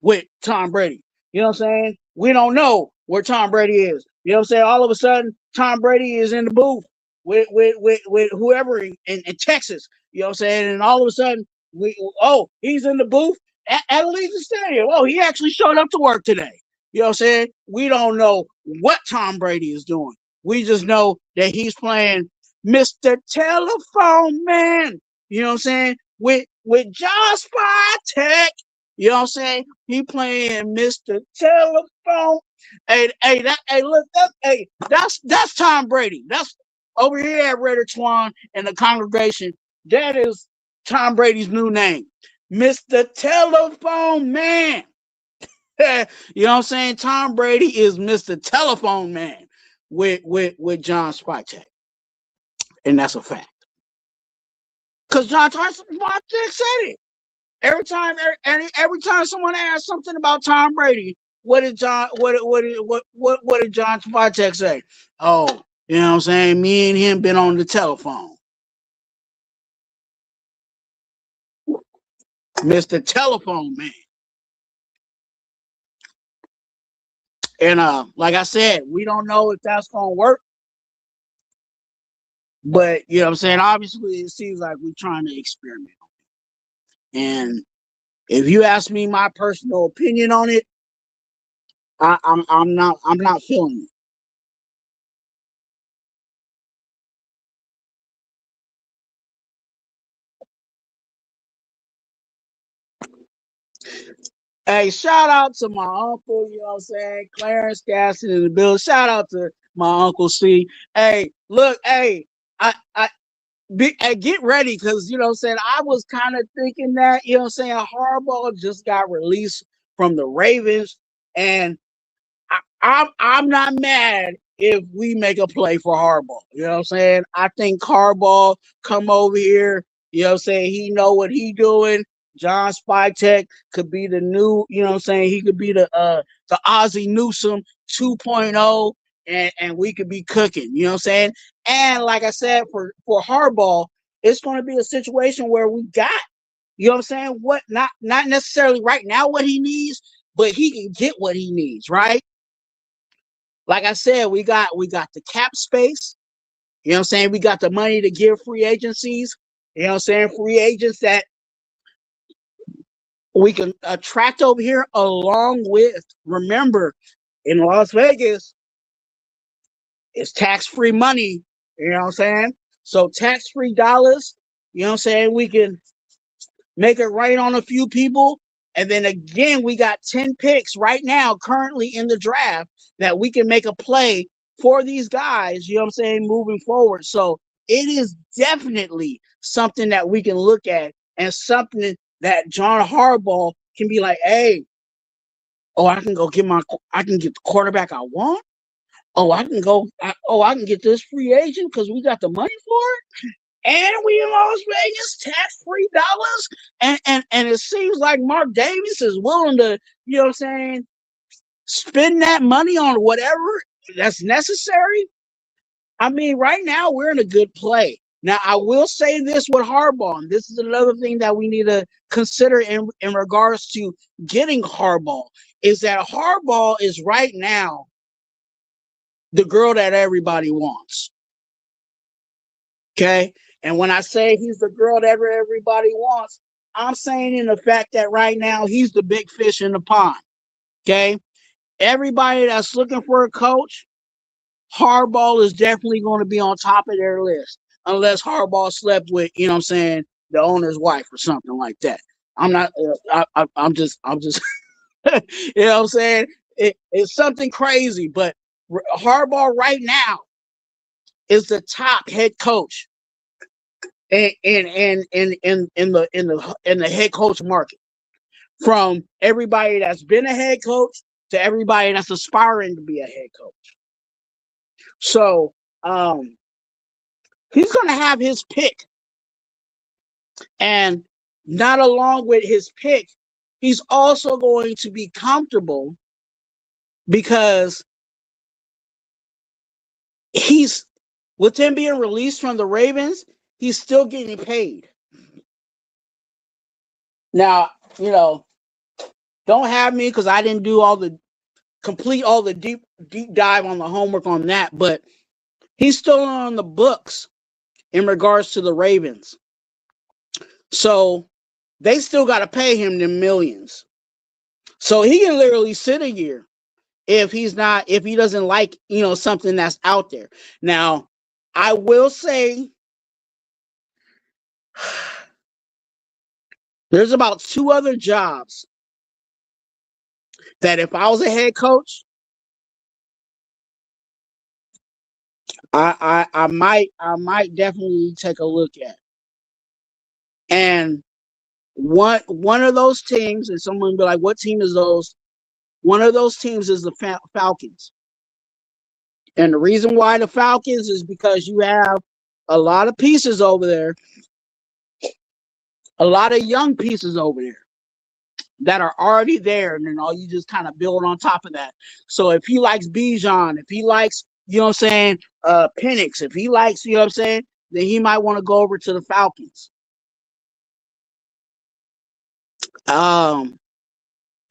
with Tom Brady. You know what I'm saying? We don't know where Tom Brady is. You know what I'm saying? All of a sudden, Tom Brady is in the booth with whoever in Texas. You know what I'm saying? And all of a sudden, he's in the booth at Allegiant Stadium. Oh, he actually showed up to work today. You know what I'm saying? We don't know what Tom Brady is doing. We just know that he's playing Mr. Telephone Man. You know what I'm saying? With John Spytek. You know what I'm saying? He playing Mr. Telephone. That's Tom Brady. That's over here at Raider Twuan and the congregation. That is Tom Brady's new name, Mr. Telephone Man. You know what I'm saying? Tom Brady is Mr. Telephone Man with John Spytek. And that's a fact. Because John Spytek said it. Every time someone asks something about Tom Brady, what did John Spytek say? Oh, you know what I'm saying? Me and him been on the telephone. Mr. Telephone Man. And like I said, we don't know if that's gonna work. But you know what I'm saying? Obviously, it seems like we're trying to experiment. And if you ask me my personal opinion on it, I'm not feeling it. Hey, shout out to my uncle, you know what I'm saying? Clarence Gaston in the building. Shout out to my Uncle C. Hey, look, hey, get ready, because you know what I'm saying, I was kind of thinking that, you know what I'm saying, Harbaugh just got released from the Ravens, and I'm not mad if we make a play for Harbaugh. You know what I'm saying? I think Harbaugh come over here, you know what I'm saying, he know what he doing. John Spytek could be the new, you know what I'm saying, he could be the Ozzie Newsome 2.0, and we could be cooking, you know what I'm saying? And like I said, for Harbaugh, it's going to be a situation where we got, you know what I'm saying, what not necessarily right now what he needs, but he can get what he needs, right? Like I said, we got the cap space. You know what I'm saying? We got the money to give free agencies. You know what I'm saying? Free agents that we can attract over here, along with, remember, in Las Vegas, it's tax-free money. You know what I'm saying? So tax-free dollars, you know what I'm saying? We can make it rain on a few people. And then again, we got 10 picks right now, currently in the draft, that we can make a play for these guys, you know what I'm saying, moving forward. So it is definitely something that we can look at, and something that John Harbaugh can be like, hey, oh, I can get the quarterback I want. Oh, I can get this free agent because we got the money for it. And we in Las Vegas, tax-free dollars. And it seems like Mark Davis is willing to, you know what I'm saying, spend that money on whatever that's necessary. I mean, right now we're in a good play. Now, I will say this with Harbaugh, and this is another thing that we need to consider in regards to getting Harbaugh, is that Harbaugh is right now the girl that everybody wants. Okay? And when I say he's the girl that everybody wants, I'm saying in the fact that right now he's the big fish in the pond. Okay? Everybody that's looking for a coach, Harbaugh is definitely going to be on top of their list, unless Harbaugh slept with, you know what I'm saying, the owner's wife or something like that. I'm not, I'm just, you know what I'm saying? It's something crazy, but Harbaugh right now is the top head coach in the head coach market, from everybody that's been a head coach to everybody that's aspiring to be a head coach. So he's going to have his pick, and not along with his pick, he's also going to be comfortable, because he's, with him being released from the Ravens, he's still getting paid. Now, you know, don't have me, because I didn't do all the deep dive on the homework on that, but he's still on the books in regards to the Ravens. So they still got to pay him the millions. So he can literally sit a year. if he doesn't like, something that's out there. Now, I will say there's about 2 other jobs that if I was a head coach, I might definitely take a look at. And one of those teams, and someone be like, what team is those? One of those teams is the Falcons. And the reason why the Falcons is because you have a lot of pieces over there, a lot of young pieces over there that are already there, and then all you just kind of build on top of that. So if he likes Bijan, if he likes, Penix, if he likes, then he might want to go over to the Falcons.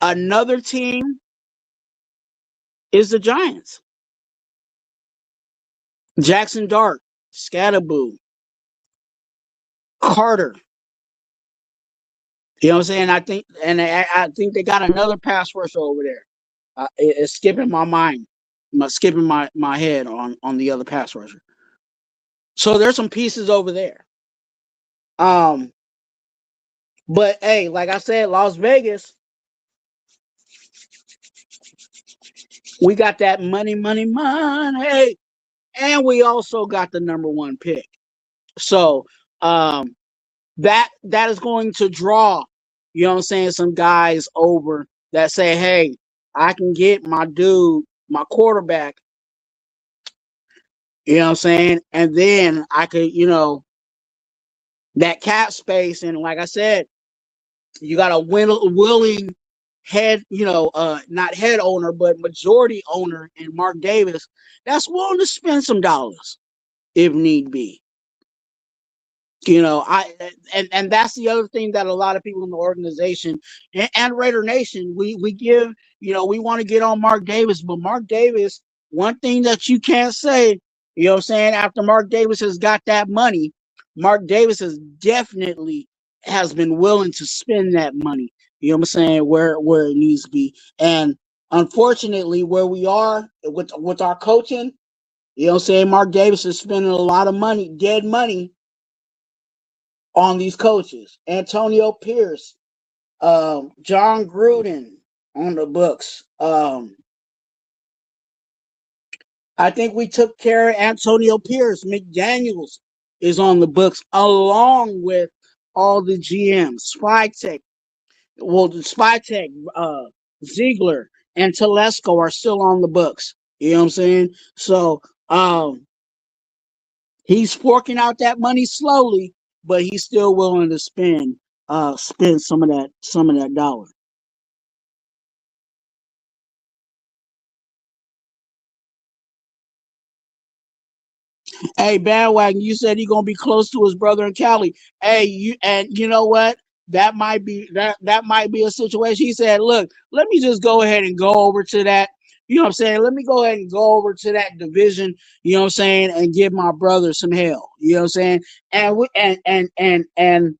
Another team is the Giants. Jackson Dart, Scatterboo, Carter. You know what I'm saying? I think they got another pass rusher over there. It's skipping my mind, skipping my head on the other pass rusher. So there's some pieces over there. But hey, like I said, Las Vegas, we got that money, and we also got the number 1 pick. So that is going to draw, some guys over that say, hey, I can get my dude, my quarterback, and then I could, that cap space. And like I said, you got a willing head, not head owner, but majority owner in Mark Davis that's willing to spend some dollars if need be. And that's the other thing that a lot of people in the organization and Raider Nation, we give, we want to get on Mark Davis, but Mark Davis, one thing that you can't say, after Mark Davis has got that money, Mark Davis has definitely has been willing to spend that money, where it needs to be. And unfortunately, where we are with our coaching, Mark Davis is spending a lot of money, dead money, on these coaches. Antonio Pierce, John Gruden on the books. I think we took care of Antonio Pierce. McDaniels is on the books along with all the GMs. Spytek, Ziegler, and Telesco are still on the books. You know what I'm saying? So he's forking out that money slowly, but he's still willing to spend some of that dollar. Hey, bandwagon, you said he's gonna be close to his brother in Cali. Hey, you know what? That might be a situation. He said, look, let me just go ahead and go over to that. You know what I'm saying? Let me go ahead and go over to that division, and give my brother some hell. You know what I'm saying? And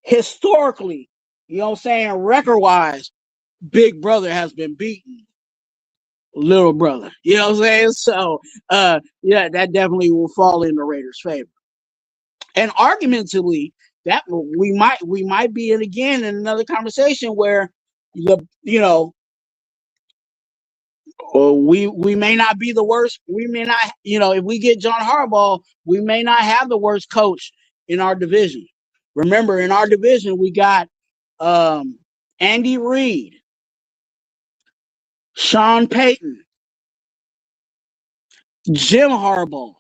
historically, record-wise, Big Brother has been beaten Little Brother. You know what I'm saying? So yeah, that definitely will fall in the Raiders' favor. And argumentatively, that we might be in again in another conversation where we may not be the worst. We may not, if we get John Harbaugh, we may not have the worst coach in our division. Remember, in our division, we got Andy Reid, Sean Payton, Jim Harbaugh,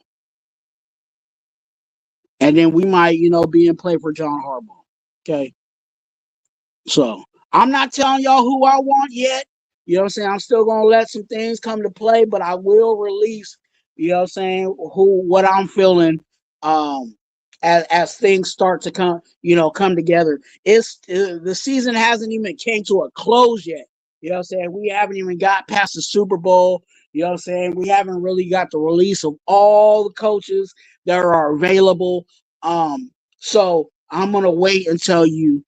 and then we might, be in play for John Harbaugh. Okay. So I'm not telling y'all who I want yet. You know what I'm saying? I'm still gonna let some things come to play, but I will release, what I'm feeling as things start to come together. It's the season hasn't even came to a close yet. You know what I'm saying? We haven't even got past the Super Bowl. You know what I'm saying? We haven't really got the release of all the coaches that are available. So I'm gonna wait until you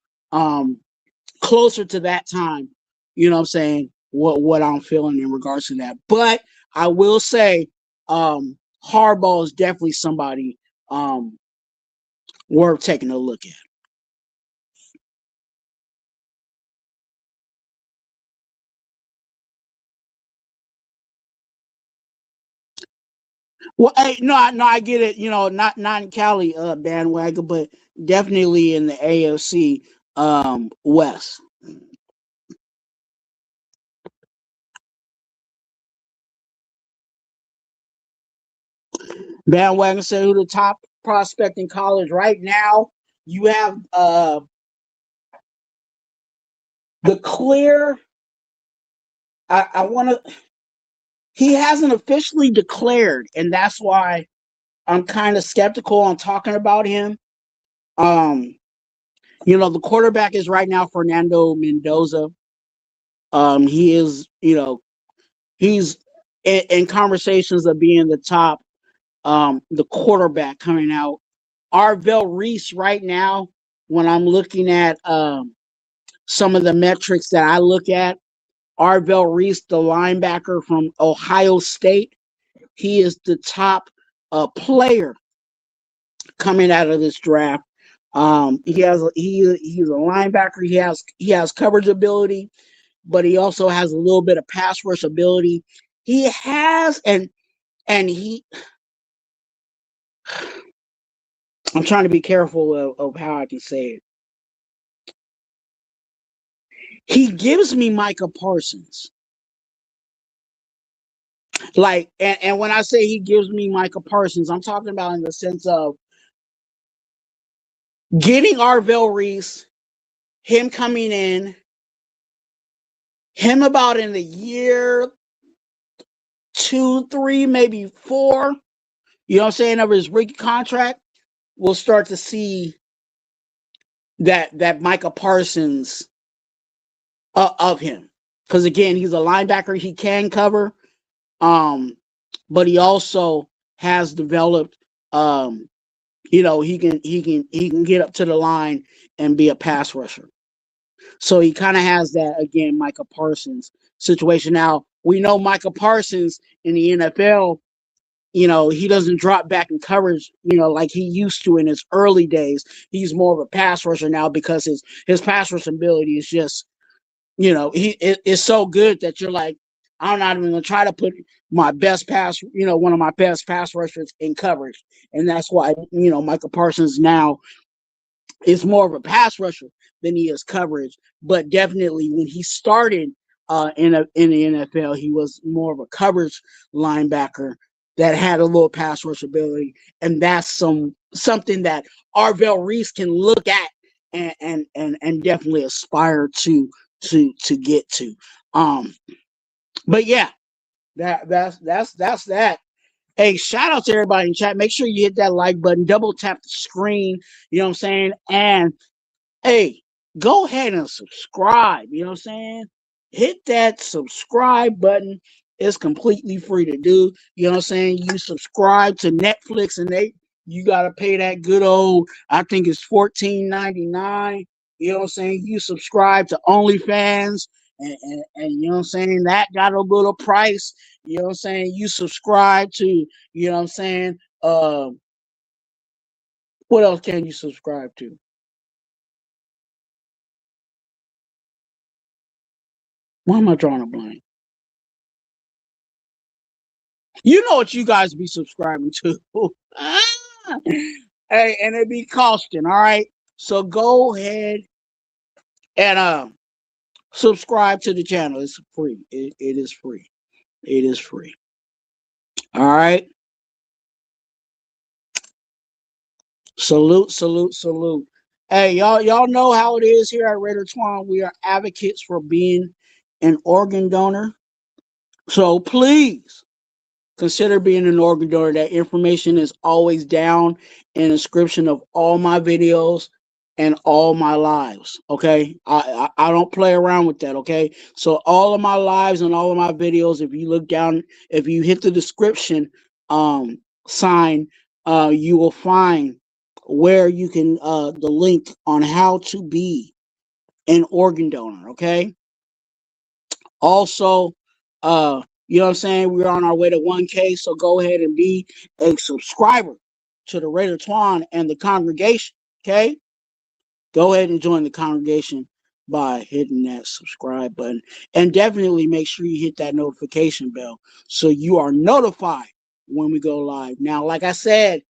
closer to that time, you know what I'm saying, what I'm feeling in regards to that. But I will say, Harbaugh is definitely somebody worth taking a look at. Well, hey, no, I get it. You know, not in Cali bandwagon, but definitely in the AFC West. Bandwagon said who the top prospect in college right now. You have the clear. I want to. He hasn't officially declared, and that's why I'm kind of skeptical on talking about him. You know, the quarterback is right now Fernando Mendoza. He is, you know, he's in conversations of being the top, the quarterback coming out. Arvell Reese right now, when I'm looking at some of the metrics that I look at, Arvell Reese, the linebacker from Ohio State, he is the top player coming out of this draft. He's a linebacker. He has coverage ability, but he also has a little bit of pass rush ability. He has and he. I'm trying to be careful of how I can say it. He gives me Micah Parsons. Like, and when I say he gives me Micah Parsons, I'm talking about in the sense of getting Arvell Reese, him coming in, him about in the year 2, 3, maybe 4, you know what I'm saying, of his rookie contract, we'll start to see that Micah Parsons of him. Because again, he's a linebacker, he can cover, but he also has developed, you know, he can get up to the line and be a pass rusher. So he kind of has that, again, Micah Parsons situation. Now, we know Micah Parsons in the NFL, you know, he doesn't drop back in coverage, you know, like he used to in his early days. He's more of a pass rusher now because his pass rushing ability is just, you know, it's so good that you're like, I'm not even going to try to put my best pass, you know, one of my best pass rushers in coverage. And that's why, you know, Micah Parsons now is more of a pass rusher than he is coverage. But definitely when he started in the NFL, he was more of a coverage linebacker that had a little pass rush ability. And that's something that Arvell Reese can look at and definitely aspire to get to. But yeah, that's that. Hey, shout out to everybody in chat. Make sure you hit that like button, double tap the screen, you know what I'm saying? And hey, go ahead and subscribe, you know what I'm saying? Hit that subscribe button. It's completely free to do. You know what I'm saying? You subscribe to Netflix and you gotta pay that good old, I think it's $14.99. You know what I'm saying? You subscribe to OnlyFans and you know what I'm saying, that got a little price. You know what I'm saying? You subscribe to, you know what I'm saying? What else can you subscribe to? Why am I drawing a blank? You know what you guys be subscribing to. Hey, and it be costing, all right? So go ahead and subscribe to the channel. It's free. It is free. It is free. All right. Salute, salute, salute. Hey, y'all know how it is here at Raider Twuan. We are advocates for being an organ donor. So please consider being an organ donor. That information is always down in the description of all my videos and all my lives. Okay, I don't play around with that. Okay, so all of my lives and all of my videos, if you look down, if you hit the description sign, you will find where you can the link on how to be an organ donor. Okay, Also, you know what I'm saying? We're on our way to 1K, so go ahead and be a subscriber to the Raider Twuan and the congregation. Okay? Go ahead and join the congregation by hitting that subscribe button. And definitely make sure you hit that notification bell so you are notified when we go live. Now, like I said,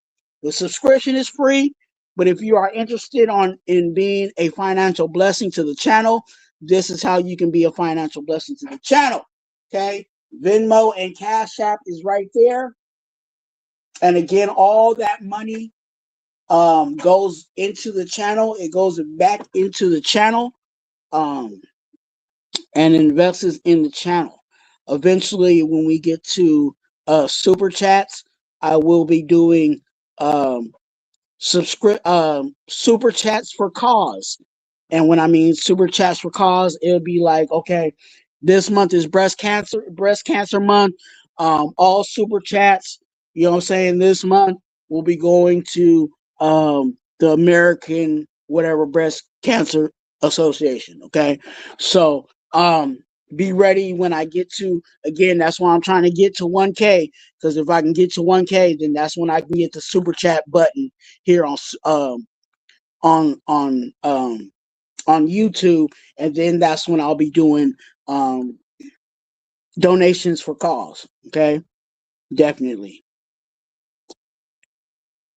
the subscription is free, but if you are interested in being a financial blessing to the channel, this is how you can be a financial blessing to the channel. Okay? Venmo and Cash App is right there. And again, all that money goes into the channel. It goes back into the channel and invests in the channel. Eventually, when we get to super chats, I will be doing super chats for cause. And when I mean super chats for cause, it'll be like, okay, this month is breast cancer month. All super chats, you know what I'm saying, this month will be going to the American whatever breast cancer association. Okay. So be ready when I get to, again, that's why I'm trying to get to 1K, because if I can get to 1K, then that's when I can get the super chat button here on YouTube, and then that's when I'll be doing donations for cause. Okay, definitely.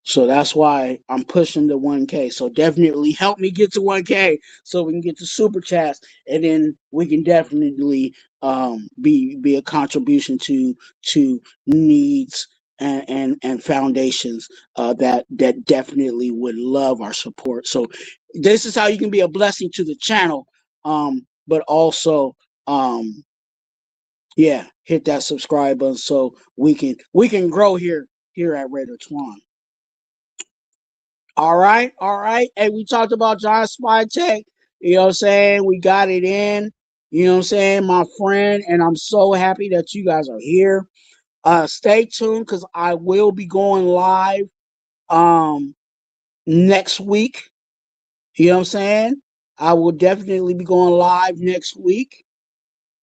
So that's why I'm pushing the 1K. So definitely help me get to 1K so we can get to super chats, and then we can definitely be a contribution to needs and foundations that definitely would love our support. So this is how you can be a blessing to the channel, but also yeah, hit that subscribe button so we can grow here at Raider Twuan. All right. Hey, we talked about John Spytek. You know what I'm saying? We got it in. You know what I'm saying? My friend, and I'm so happy that you guys are here. Stay tuned because I will be going live next week. You know what I'm saying? I will definitely be going live next week.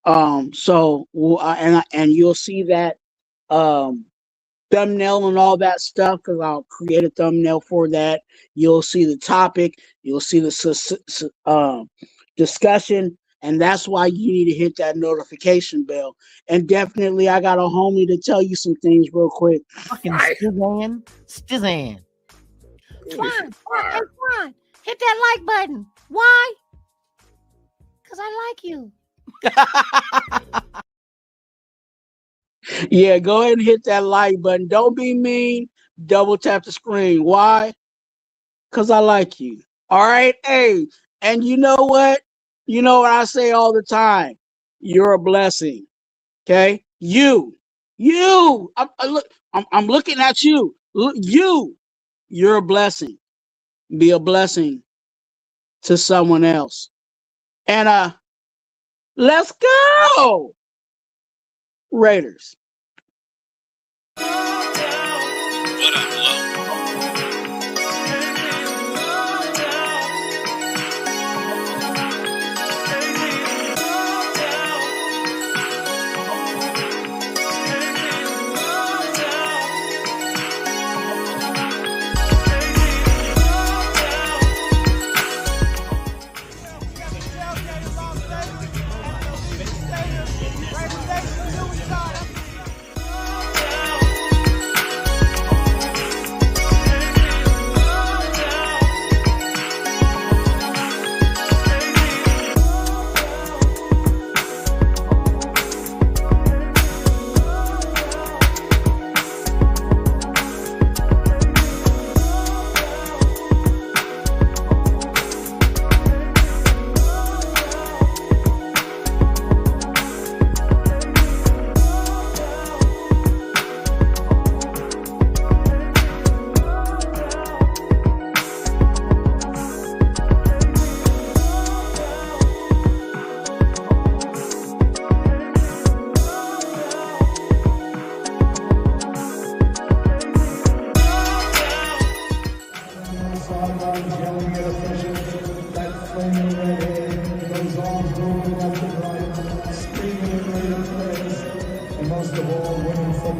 So we'll, and you'll see that thumbnail and all that stuff, because I'll create a thumbnail for that. You'll see the topic, you'll see the discussion, and that's why you need to hit that notification bell. And definitely, I got a homie to tell you some things real quick. Fucking Stizan. Twuan, hit that like button. Why? Because I like you. Yeah, go ahead and hit that like button. Don't be mean. Double tap the screen. Why? Because I like you. All right. Hey, and you know what? You know what I say all the time? You're a blessing. Okay? You. I'm looking at you. You're a blessing. Be a blessing to someone else. And let's go, Raiders.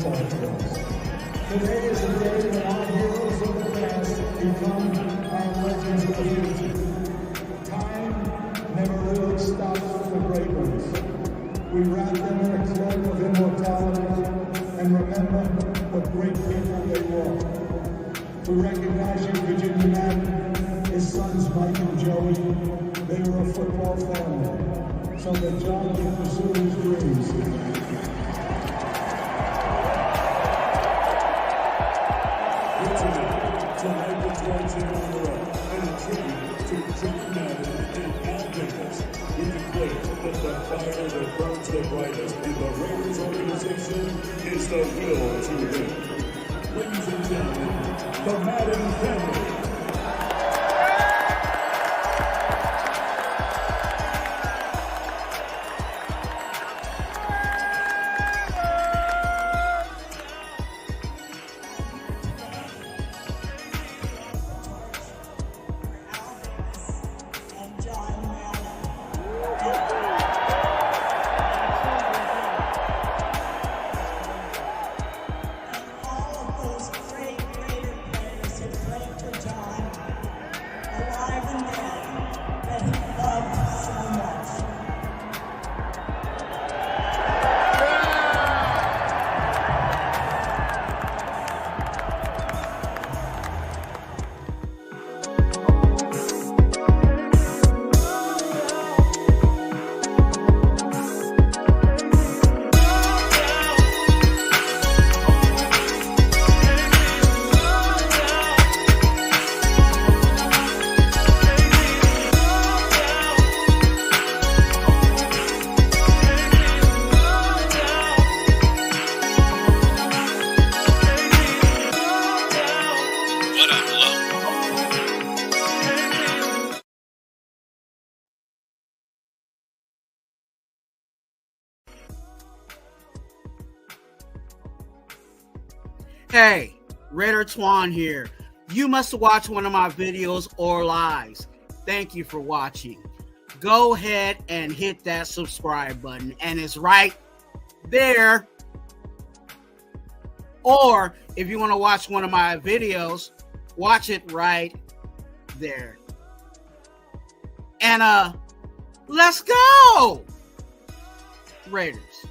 side to us. Today is the day when our heroes of the past become our legends of the future. Time never really stops for the great ones. We wrap them in a cloak of immortality and remember what great people they were. We recognize you, Virginia Man, his sons Mike and Joey. They were a football family, so that John can pursue his dreams. Tonight the Twuan team on the road, and a tribute to John Madden and Al Davis. We declare that the fire that burns the brightest in the Raiders organization is the will to win. Ladies and gentlemen, the Madden family. Hey, Raider Twuan here. You must watch one of my videos or lives. Thank you for watching. Go ahead and hit that subscribe button, and it's right there. Or if you want to watch one of my videos, watch it right there. And let's go, Raiders.